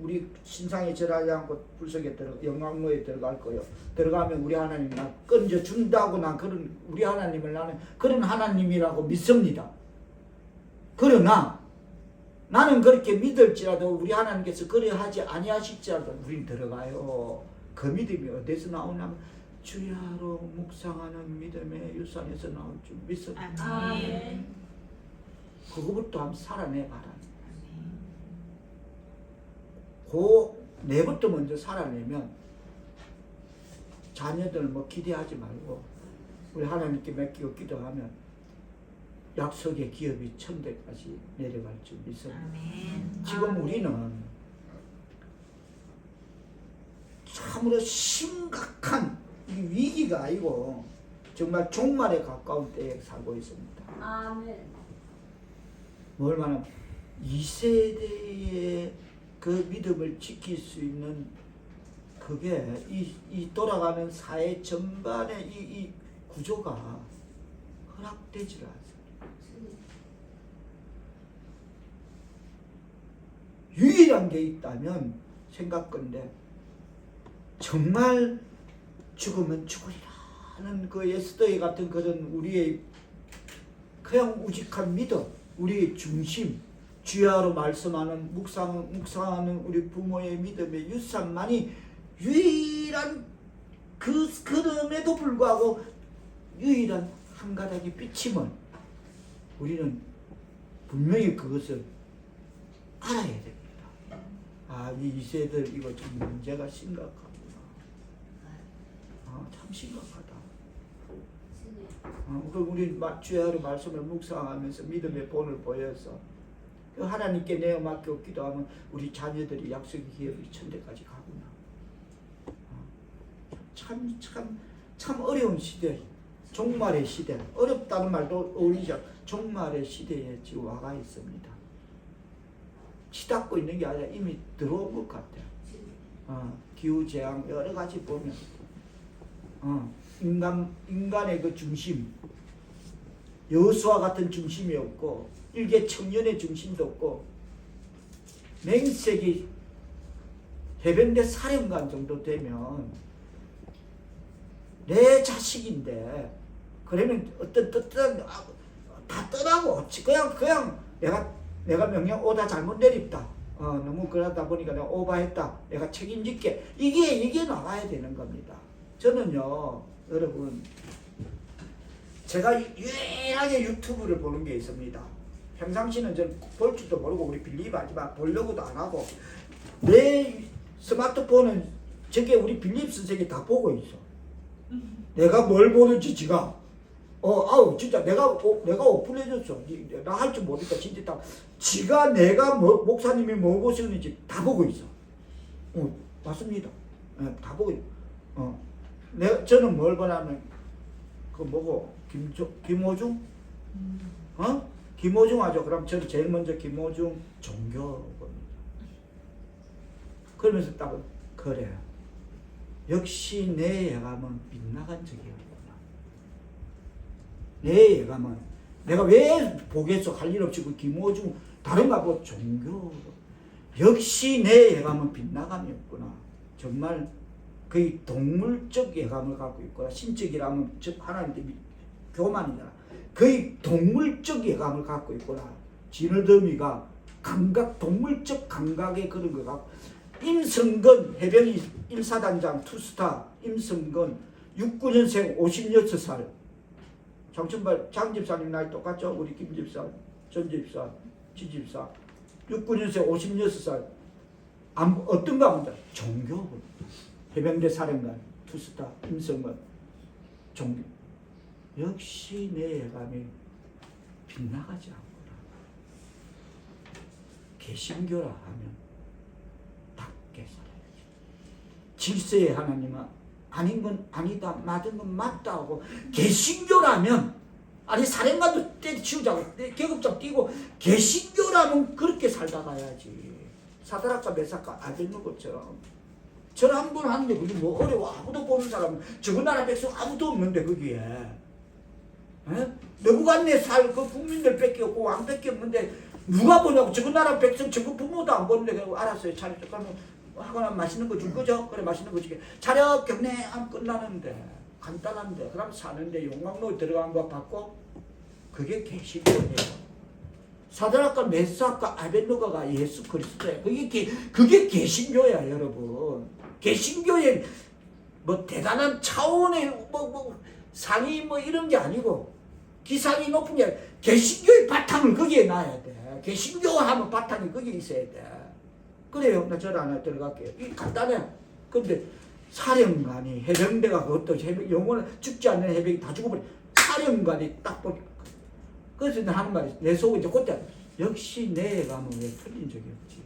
우리 신상에 절하지 않고 불속에 영광로에 들어갈 거요. 들어가면 우리 하나님 나 건져 준다고, 난 그런 우리 하나님을 나는 그런 하나님이라고 믿습니다. 그러나 나는 그렇게 믿을지라도 우리 하나님께서 그래 하지 아니하실지라도 우린 들어가요. 그 믿음이 어디서 나오냐면 주야로 묵상하는 믿음의 유산에서 나올 줄 믿습니다. 아멘. 그거부터 한번 살아내봐라. 그 내부터 먼저 살아내면 자녀들 뭐 기대하지 말고 우리 하나님께 맡기고 기도하면 약속의 기업이 천대까지 내려갈 줄 믿습니다. 지금 우리는 참으로 심각한 위기가 아니고 정말 종말에 가까운 때에 살고 있습니다. 아멘. 뭘 말하면 2세대의 그 믿음을 지킬 수 있는 그게 이 돌아가는 사회 전반의 이 구조가 허락되지를 않습니다. 유일한 게 있다면 생각건데 정말 죽으면 죽으리라는 그 에스더의 같은 그런 우리의 그냥 우직한 믿음, 우리의 중심, 주야로 말씀하는 묵상하는 우리 부모의 믿음의 유산만이 유일한 그럼에도 불구하고 유일한 한 가닥의 빛임을 우리는 분명히 그것을 알아야 됩니다. 이 2세들 이거 좀 문제가 심각하구나. 참 심각하다. 그럼 우리 주야로 말씀을 묵상하면서 믿음의 본을 보여서 하나님께 내어 맡겨 기도하면 우리 자녀들이 약속의 기업이 천대까지 가구나. 참 어려운 시대, 종말의 시대, 어렵다는 말도 어울리죠. 종말의 시대에 지금 와가 있습니다. 치닫고 있는 게 아니라 이미 들어온 것 같아요. 기후재앙 여러 가지 보면 인간의 그 중심, 여호수아 같은 중심이 없고 일개 청년의 중심도 없고 맹세기 해병대 사령관 정도 되면 내 자식인데 그러면 어떤 뜻은 다 떠나고 그냥 내가 명령 오다 잘못 내립다. 너무 그러다 보니까 내가 오버했다. 내가 책임질게. 이게 나와야 되는 겁니다. 저는요, 여러분, 제가 유일하게 유튜브를 보는 게 있습니다. 평상시는 전 볼 줄도 모르고 우리 빌립하지만 보려고도 안 하고 내 스마트폰은 저게 우리 빌립 선생이 다 보고 있어. 내가 뭘 보는지 지가 진짜 내가 오픈해줬어. 나 할 줄 모르니까 진짜 다 지가 내가 목사님이 뭐 보시는지 다 보고 있어. 맞습니다. 다 보고 있어. 저는 뭘 보냐면 그 뭐고 김호중? 김호중 하죠. 그럼 저는 제일 먼저 김호중 종교 봅니다. 그러면서 딱 그래. 역시 내 예감은 빗나간 적이 없구나. 내 예감은 내가 왜 보겠어 할 일 없이 그 김호중 다른가 뭐 종교 역시 내 예감은 빗나감이 없구나. 정말 거의 동물적 예감을 갖고 있구나. 신적이라면 즉 하나님께 교만이잖아. 거의 동물적 예감을 갖고 있구나. 진월더미가 감각, 동물적 감각의 그런 거 갖고. 임성근 해병이 1사단장 투스타 임성근 69년생 56살. 장춘발 장집사님 나이 똑같죠? 우리 김집사, 전집사, 지집사 69년생 56살. 어떤가 보다. 종교군. 해병대 사령관 투스타 임성근 종교. 역시 내 예감이 빗나가지 않구나. 개신교라 하면 답게 살아야지. 질서의 하나님은 아닌 건 아니다, 맞은 건 맞다 하고, 개신교라면 아니 사령관도 때려치우자고 계급장 뛰고, 개신교라면 그렇게 살다 가야지. 사드락과 메삭과 아벨느고처럼. 절 한 번 하는데 그게 뭐 어려워. 아무도 보는 사람, 저 나라 백성 아무도 없는데 거기에. 너부갓네살 그 국민들 밖에 없고 왕 밖에 없는데 누가 보냐고. 저 나라 백성 저 부모도 안 보는데 알았어요. 차려. 그러면 하거나 맛있는 거 줄 거죠? 그래 맛있는 거 주게. 차려 경례하면 끝나는데 간단한데 그럼 사는데 용광로 들어간 거 받고 그게 개신교예요. 사드락과 메삭과 아벨느고가 예수 그리스도예요. 그게 개신교야 여러분. 개신교의 뭐 대단한 차원의 뭐 상이 뭐 이런 게 아니고 기상이 높은 게 아니라 개신교의 바탕을 거기에 놔야 돼. 개신교 하면 바탕이 거기에 있어야 돼. 그래요. 나 절 안에 들어갈게요. 이 간단해. 근데 사령관이 해병대가 그것도 영원히 죽지 않는 해병이 다 죽어버려. 사령관이 딱 보니까. 그래서 내가 하는 말이 내 속에 이제 그때 역시 내 예감은 왜 틀린 적이 없지.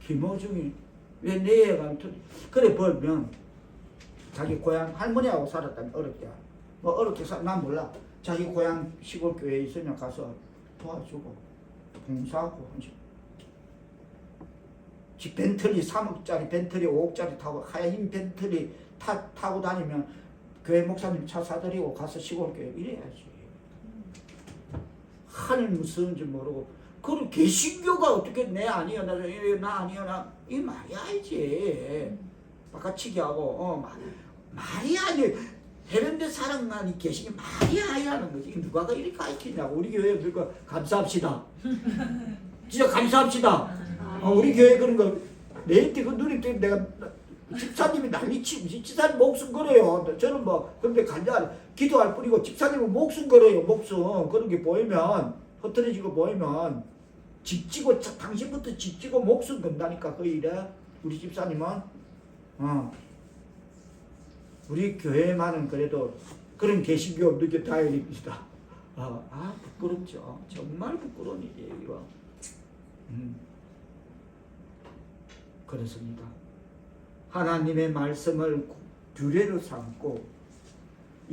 김호중이 왜 내 예감은 틀린. 그래 벌면 자기 고향 할머니하고 살았다면 어렵게 뭐 어렵게 난 몰라. 자기 고향 시골 교회에 있으면 가서 도와주고 봉사하고 집 벤틀리 3억짜리 벤틀리 5억짜리 타고 하얀 벤틀리 타고 다니면 교회 목사님 차 사드리고 가서 시골 교회 이래야지. 하늘 무서운지 모르고. 그럼 개신교가 어떻게 내 아니야 나 아니야 나 이 말이 아니지. 바깥치기 하고 말이 아니. 해병대 사랑만이 계시기 말이 아니라는 거지. 누가 이렇게 가르치냐고. 우리 교회 그러니까 감사합시다. 진짜 감사합시다. 우리 교회 그런 거 내일 때 그 눈이 때 내가 집사님이 난리치고 집사님 목숨 걸어요. 저는 뭐 근데 간절 기도할 뿐이고 집사님은 목숨 걸어요. 목숨 그런 게 보이면 흐트러지고 보이면 집지고 당신부터 집지고 목숨 건다니까 그 일에 우리 집사님은 우리 교회만은 그래도 그런 개신교 없는 게 다행입니다. 부끄럽죠. 정말 부끄러운 일이에요 이거. 그렇습니다. 하나님의 말씀을 규례로 삼고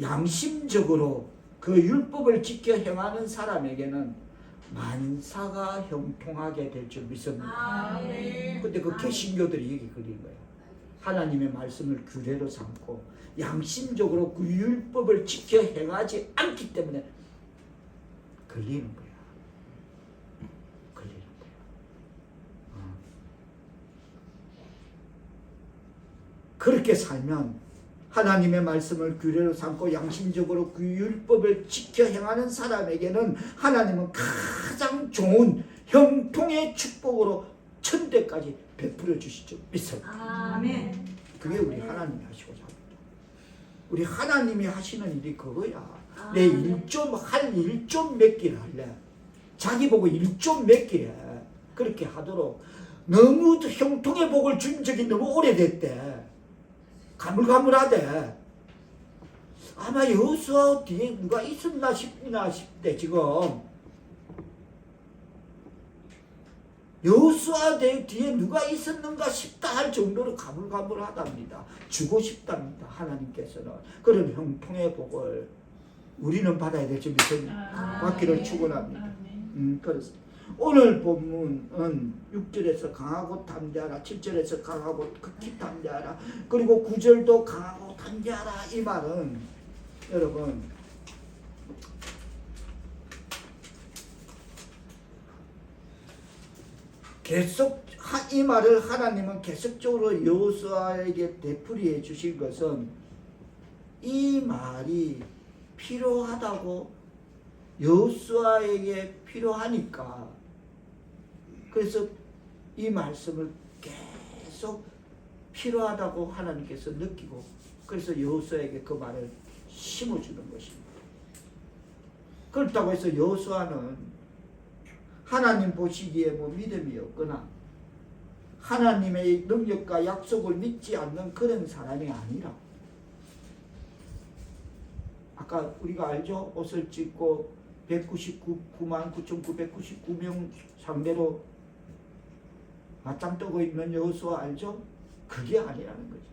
양심적으로 그 율법을 지켜 행하는 사람에게는 만사가 형통하게 될 줄 믿습니다. 근데 그 개신교들이 여기 걸린 거예요. 하나님의 말씀을 규례로 삼고 양심적으로 그 율법을 지켜 행하지 않기 때문에 걸리는 거야. 걸리는 거야. 그렇게 살면 하나님의 말씀을 규례로 삼고 양심적으로 그 율법을 지켜 행하는 사람에게는 하나님은 가장 좋은 형통의 축복으로 천대까지 베풀어 주시죠. 믿습니다. 아멘. 그게 우리 하나님이 하시고자 합니다. 우리 하나님이 하시는 일이 그거야. 내 일 좀 몇 길 할래. 자기 보고 일 좀 몇 길 해. 그렇게 하도록. 너무 형통의 복을 준 적이 너무 오래됐대. 가물가물하대. 아마 여호수아 뒤에 누가 있었나 싶대 지금. 여호수아 뒤에 누가 있었는가 싶다 할 정도로 가물가물하답니다. 주고 싶답니다. 하나님께서는. 그런 형통의 복을 우리는 받아야 될 줄 믿습니다. 받기를 축원합니다. 그렇습니다. 오늘 본문은 6절에서 강하고 담대하라, 7절에서 강하고 극히 담대하라, 그리고 9절도 강하고 담대하라. 이 말은 여러분 계속 이 말을 하나님은 계속적으로 여호수아에게 되풀이해 주신 것은 이 말이 필요하다고, 여호수아에게 필요하니까, 그래서 이 말씀을 계속 필요하다고 하나님께서 느끼고, 그래서 여호수아에게 그 말을 심어주는 것입니다. 그렇다고 해서 여호수아는 하나님 보시기에 뭐 믿음이 없거나 하나님의 능력과 약속을 믿지 않는 그런 사람이 아니라, 아까 우리가 알죠? 옷을 찢고 199만 9,999명 상대로 맞짱 뜨고 있는 여호수아 알죠? 그게 아니라는 거지.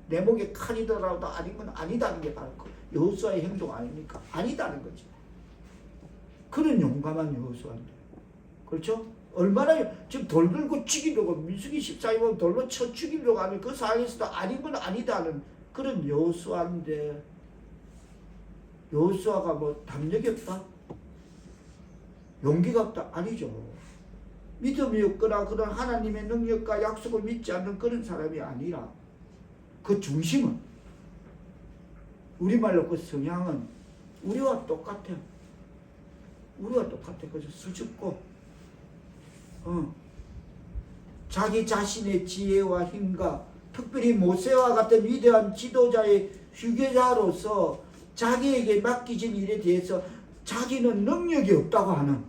내 목에 칼이 들어도 아닌 건 아니다는 게 바로 그 여호수아의 행동 아닙니까? 아니다는 거지. 그런 용감한 여호수아인데, 그렇죠? 얼마나 지금 돌 들고 죽이려고, 민수기 14에 보면 돌로 쳐 죽이려고 하는 그 상황에서도 아닌 건 아니다는 그런 여호수아인데, 여호수아가 뭐 담력이 없다? 용기가 없다? 아니죠. 믿음이 없거나 그런 하나님의 능력과 약속을 믿지 않는 그런 사람이 아니라, 그 중심은, 우리말로 그 성향은 우리와 똑같아요. 우리와 똑같아. 그래서 수줍고, 자기 자신의 지혜와 힘과 특별히 모세와 같은 위대한 지도자의 휴게자로서 자기에게 맡기진 일에 대해서 자기는 능력이 없다고 하는,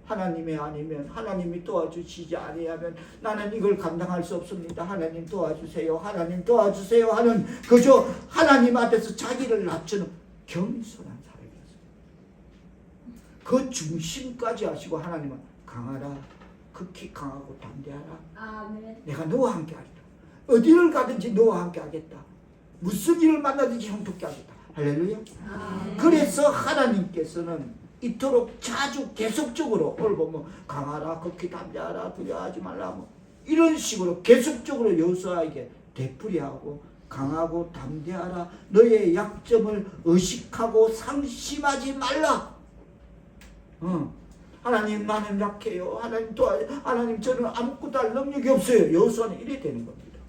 하나님이 아니면, 하나님이 도와주시지 아니하면 나는 이걸 감당할 수 없습니다. 하나님 도와주세요. 하나님 도와주세요 하는, 그저 하나님 앞에서 자기를 낮추는 겸손한 사람이었어요. 그 중심까지 하시고 하나님은 강하라, 극히 강하고 담대하라. 아멘. 내가 너와 함께 하리라. 어디를 가든지 너와 함께 하겠다. 무슨 일을 만나든지 형통케 하겠다. 할렐루야. 그래서 하나님께서는 이토록 자주 계속적으로, 오늘 보면 강하라, 극히 담대하라, 두려워하지 말라, 뭐 이런 식으로 계속적으로 여호수아에게 되풀이하고, 강하고 담대하라, 너의 약점을 의식하고 상심하지 말라. 하나님 나는 약해요. 하나님 저는 아무것도 할 능력이 없어요. 여호수아는 이래 되는 겁니다.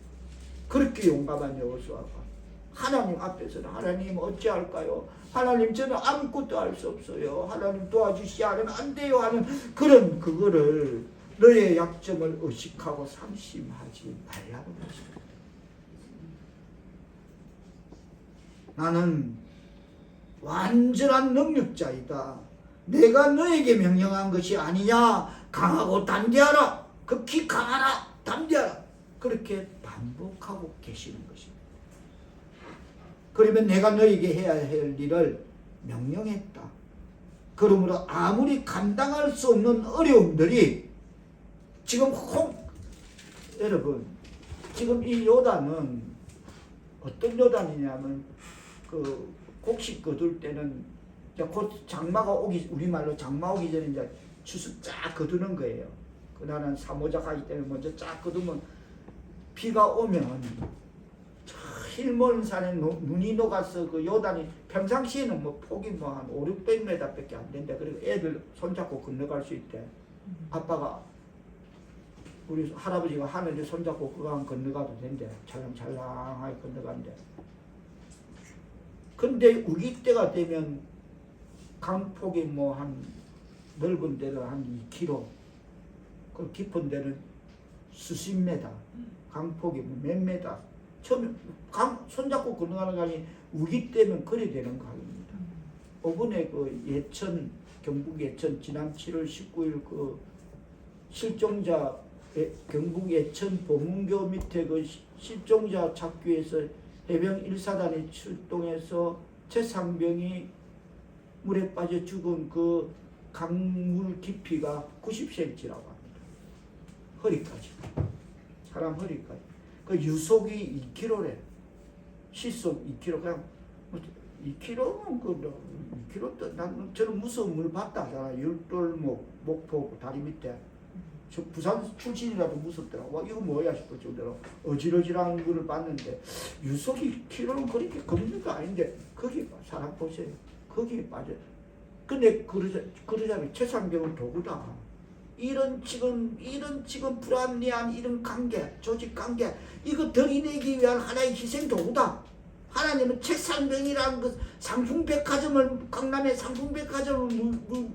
그렇게 용감한 여호수아가 하나님 앞에서는 하나님 어찌할까요? 하나님 저는 아무것도 할 수 없어요. 하나님 도와주시지 않으면 안 돼요 하는 그런, 그거를 너의 약점을 의식하고 상심하지 말라고 하십니다. 나는 완전한 능력자이다. 내가 너에게 명령한 것이 아니냐. 강하고 담대하라. 극히 강하라, 담대하라. 그렇게 반복하고 계시는 것입니다. 그러면 내가 너에게 해야 할 일을 명령했다. 그러므로 아무리 감당할 수 없는 어려움들이 지금 여러분, 지금 이 요단은 어떤 요단이냐면, 그 곡식 거둘 때는 곧 장마가 오기, 우리말로 장마 오기 전에 이제 추수 쫙 거두는 거예요. 그날은 사모작 하기 때문에 먼저 쫙 거두면 비가 오면 힐먼 산에 눈이 녹아서 그 요단이 평상시에는 뭐 폭이 뭐 한 500-600m 밖에 안 된대. 그리고 애들 손잡고 건너갈 수 있대. 아빠가, 우리 할아버지가 하늘에 손잡고 그거 건너가도 된대. 찰랑찰랑하게 건너간대. 근데 우기 때가 되면 강폭이 뭐 한 넓은 데는 한 2km, 그 깊은 데는 수십 메다, 강폭이 뭐 몇 메다. 처음에 손잡고 건너가는 강이 우기 때면 그래 되는 강입니다. 이번에 그 예천, 경북 예천 지난 7월 19일 그 실종자, 경북 예천 보문교 밑에 그 실종자 찾기위해서 해병 1사단이 출동해서 최상병이 물에 빠져 죽은 그 강물 깊이가 90cm라고 합니다. 허리까지. 사람 허리까지. 그 유속이 2km래. 시속 2km. 그냥 2km는 저는 무서운 물 봤다 하잖아. 율돌목, 목포 다리 밑에. 저 부산 출신이라도 무섭더라고. 와, 이거 뭐야 싶을 정도로 어지러지한 물을 봤는데 유속이 키로는 그렇게 걷는 거 아닌데 거기 사람 보세요. 거기에 빠져. 근데 그러자면 최상병은 도구다. 이런 지금 불합리한 이런 관계, 조직 관계 이거 들이내기 위한 하나의 희생 도구다. 하나님은 최상병이라는 그 상품백화점을 강남의 상품백화점을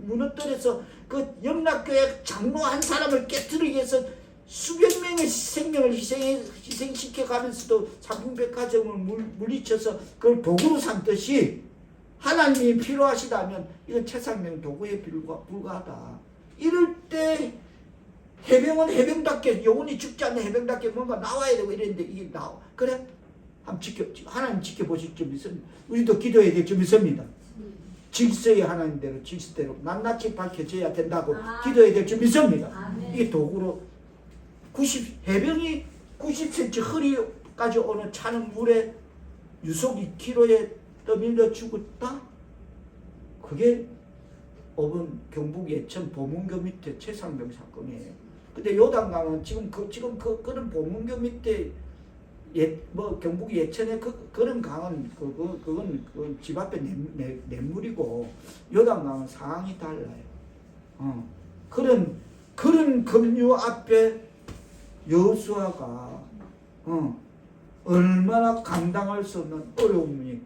무너뜨려서 그 영락교회 장로 한 사람을 깨뜨리기 위해서 수백 명의 생명을 희생시켜 가면서도 상품백화점을 물리쳐서 그걸 도구로 삼듯이 하나님이 필요하시다면 이건 최상병 도구에 불과하다. 이럴 때 해병은 해병답게 영혼이 죽지 않는 해병답게 뭔가 나와야 되고 이랬는데 이게 나와. 그래? 하나님 지켜보실 줄 믿습니다. 우리도 기도해야 될 줄 믿습니다. 질서의 하나님대로 질서대로 낱낱이 밝혀져야 된다고 기도해야 될 줄 믿습니다. 이게 도구로 해병이 90cm 허리까지 오는 차는 물에 유속 2km에 떠밀려 죽었다? 그게 5번 경북 예천 보문교 밑에 최상병 사건이에요. 근데 요단강은 지금 그런 보문교 밑에 경북 예천의 그런 강은 그건 집 앞에 냇물이고 요단강은 상황이 달라요. 그런 급류 앞에 여호수아가 얼마나 감당할 수 없는 어려움이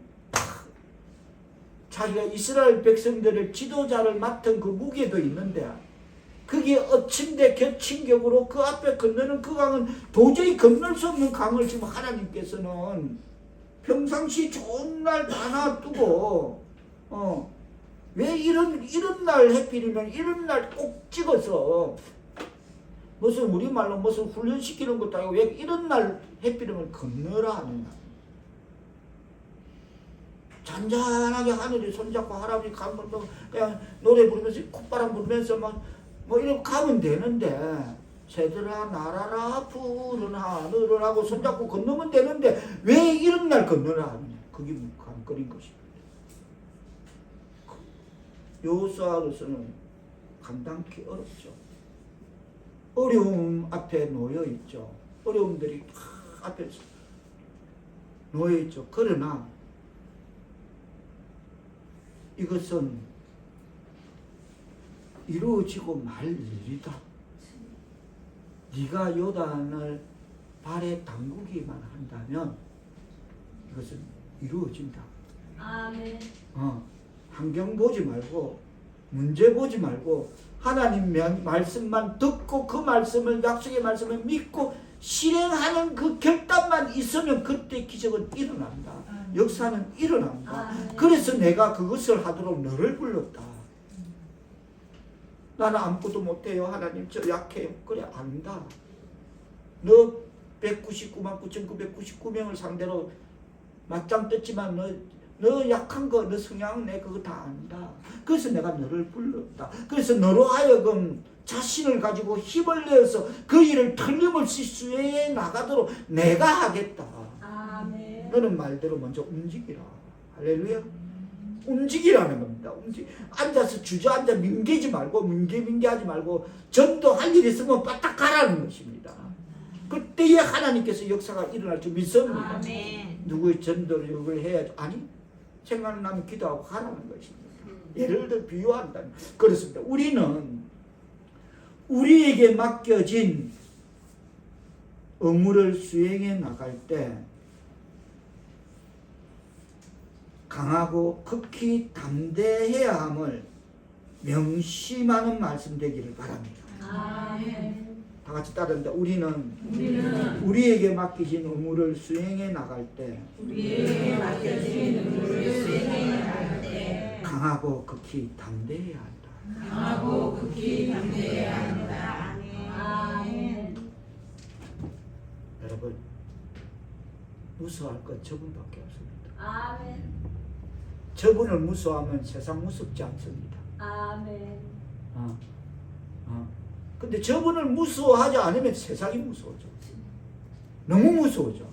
자기가 이스라엘 백성들을 지도자를 맡은 그 무게도 있는데 그게 엎친데 겹친격으로 그 앞에 건너는 그 강은 도저히 건널 수 없는 강을 지금 하나님께서는 평상시 좋은 날 다 놔두고 왜 이런 날 해필이면 이런 날 꼭 찍어서 무슨 우리말로 무슨 훈련시키는 것도 아니고 왜 이런 날 해필이면 건너라 하는 날. 잔잔하게 하늘에 손잡고 할아버지 가면 그냥 노래 부르면서 콧바람 불면서 뭐 이렇게 가면 되는데 새들아 날아라 푸른 하늘을 하고 손잡고 건너면 되는데 왜 이런 날 건너라 하느냐. 그게 묵한거린 것입니다. 여호수아로서는 감당하기 어렵죠. 어려움 앞에 놓여있죠. 어려움들이 앞에 놓여있죠. 그러나 이것은 이루어지고 말 일이다. 네가 요단을 발에 담그기만 한다면 이것은 이루어진다. 아멘. 환경 보지 말고 문제 보지 말고 하나님 말씀만 듣고 그 말씀을 약속의 말씀을 믿고 실행하는 그 결단만 있으면 그때 기적은 일어난다. 역사는 일어난다. 그래서 내가 그것을 하도록 너를 불렀다. 나는 아무것도 못해요. 하나님 저 약해요. 그래 안다. 너 199만 9,999명을 상대로 맞짱 떴지만 너 약한 거, 너 성향은 내 그거 다 안다. 그래서 내가 너를 불렀다. 그래서 너로 하여금 자신을 가지고 힘을 내어서 그 일을 틀림없이 수행해 나가도록 내가 하겠다. 아멘. 너는 말대로 먼저 움직이라. 할렐루야. 움직이라는 겁니다. 앉아서 주저앉아 민개지 말고 민개하지 말고 전도할 일 있으면 바짝 가라는 것입니다. 그때에 하나님께서 역사가 일어날 줄 믿습니다. 아멘. 누구의 전도를 해야지. 아니 생각나면 기도하고 가라는 것입니다. 예를 들어 비유한다면 그렇습니다. 우리는 우리에게 맡겨진 의무를 수행해 나갈 때 강하고 극히 담대해야 함을 명심하는 말씀 되기를 바랍니다. 아멘. 다 같이 따르는데 우리는 우리에게 맡겨진 의무를 수행해 나갈 때 강하고 극히 담대해야 한다. 아멘. 여러분 무서워할 건 저분밖에 없습니다. 아멘. 저분을 무서워하면 세상 무섭지 않습니다. 아멘. 근데 저분을 무서워하지 않으면 세상이 무서워져. 너무 무서워져.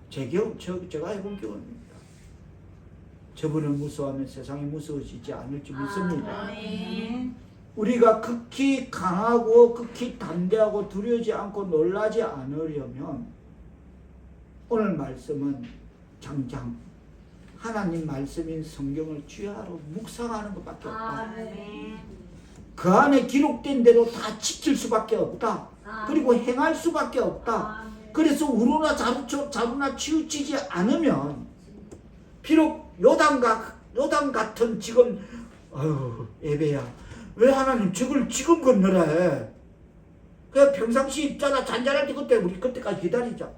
제가 해본 경험입니다. 저분을 무서워하면 세상이 무서워지지 않을 줄 믿습니다. 아멘. 우리가 극히 강하고 극히 담대하고 두려워지 않고 놀라지 않으려면 오늘 말씀은 당장 하나님 말씀인 성경을 주야로 묵상하는 것밖에 없다. 아멘. 그 안에 기록된 대로 다 지킬 수밖에 없다. 아멘. 그리고 행할 수밖에 없다. 아멘. 그래서 우로나 자루나 치우치지 않으면 비록 요단 같은 지금 아유 예배야 왜 하나님 저걸 지금 건너라 해. 그냥 평상시 있잖아 잔잔할 때 그때 우리 그때까지 기다리자.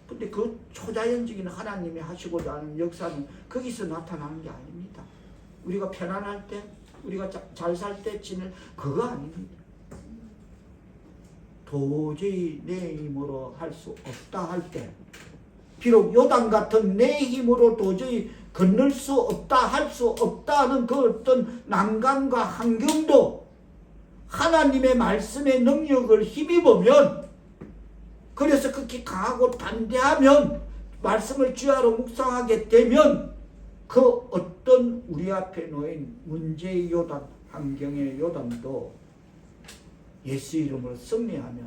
근데 그 초자연적인 하나님이 하시고자 하는 역사는 거기서 나타나는 게 아닙니다. 우리가 편안할 때 우리가 잘 살 때 지낼 그거 아닙니다. 도저히 내 힘으로 할 수 없다 할 때 비록 요단 같은 내 힘으로 도저히 건널 수 없다 할 수 없다는 그 어떤 난관과 환경도 하나님의 말씀의 능력을 힘입으면 그래서 극히 강하고 담대하면 말씀을 주야로 묵상하게 되면 그 어떤 우리 앞에 놓인 문제의 요단 환경의 요단도 예수 이름으로 승리하며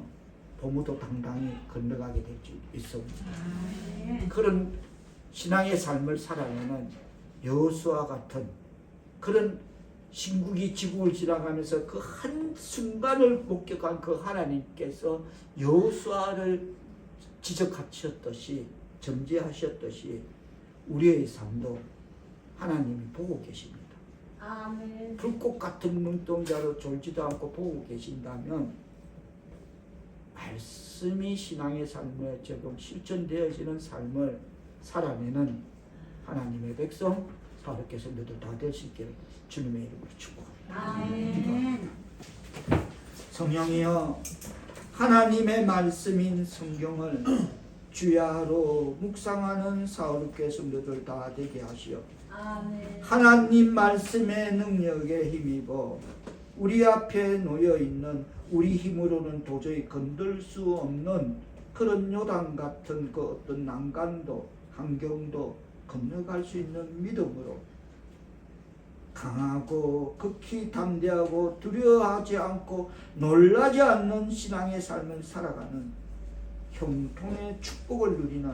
보무도 당당히 건너가게 될 줄 있습니다. 그런 신앙의 삶을 살아내는 여호수아 같은 그런 신국이 지국을 지나가면서 그 한순간을 목격한 그 하나님께서 여호수아를 지적하셨듯이 점지하셨듯이 우리의 삶도 하나님이 보고 계십니다. 아멘. 불꽃 같은 눈동자로 졸지도 않고 보고 계신다면 말씀이 신앙의 삶에 적용 실천되어지는 삶을 살아내는 하나님의 백성 사역계 성도들 다 될 수 있기를 주님의 이름으로 축복합니다. 아멘. 성령이여 하나님의 말씀인 성경을 주야로 묵상하는 사역계 성도들 다 되게 하시어 아멘. 하나님 말씀의 능력에 힘입어 우리 앞에 놓여 있는 우리 힘으로는 도저히 건들 수 없는 그런 요단 같은 그 어떤 난간도 환경도 건너갈 수 있는 믿음으로 강하고 극히 담대하고 두려워하지 않고 놀라지 않는 신앙의 삶을 살아가는 형통의 축복을 누리는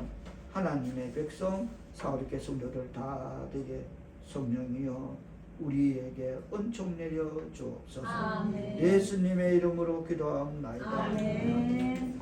하나님의 백성 사역계 성도들 다 되게 성령이여 우리에게 은총 내려 주옵소서. 아멘. 예수님의 이름으로 기도하옵나이다. 아멘.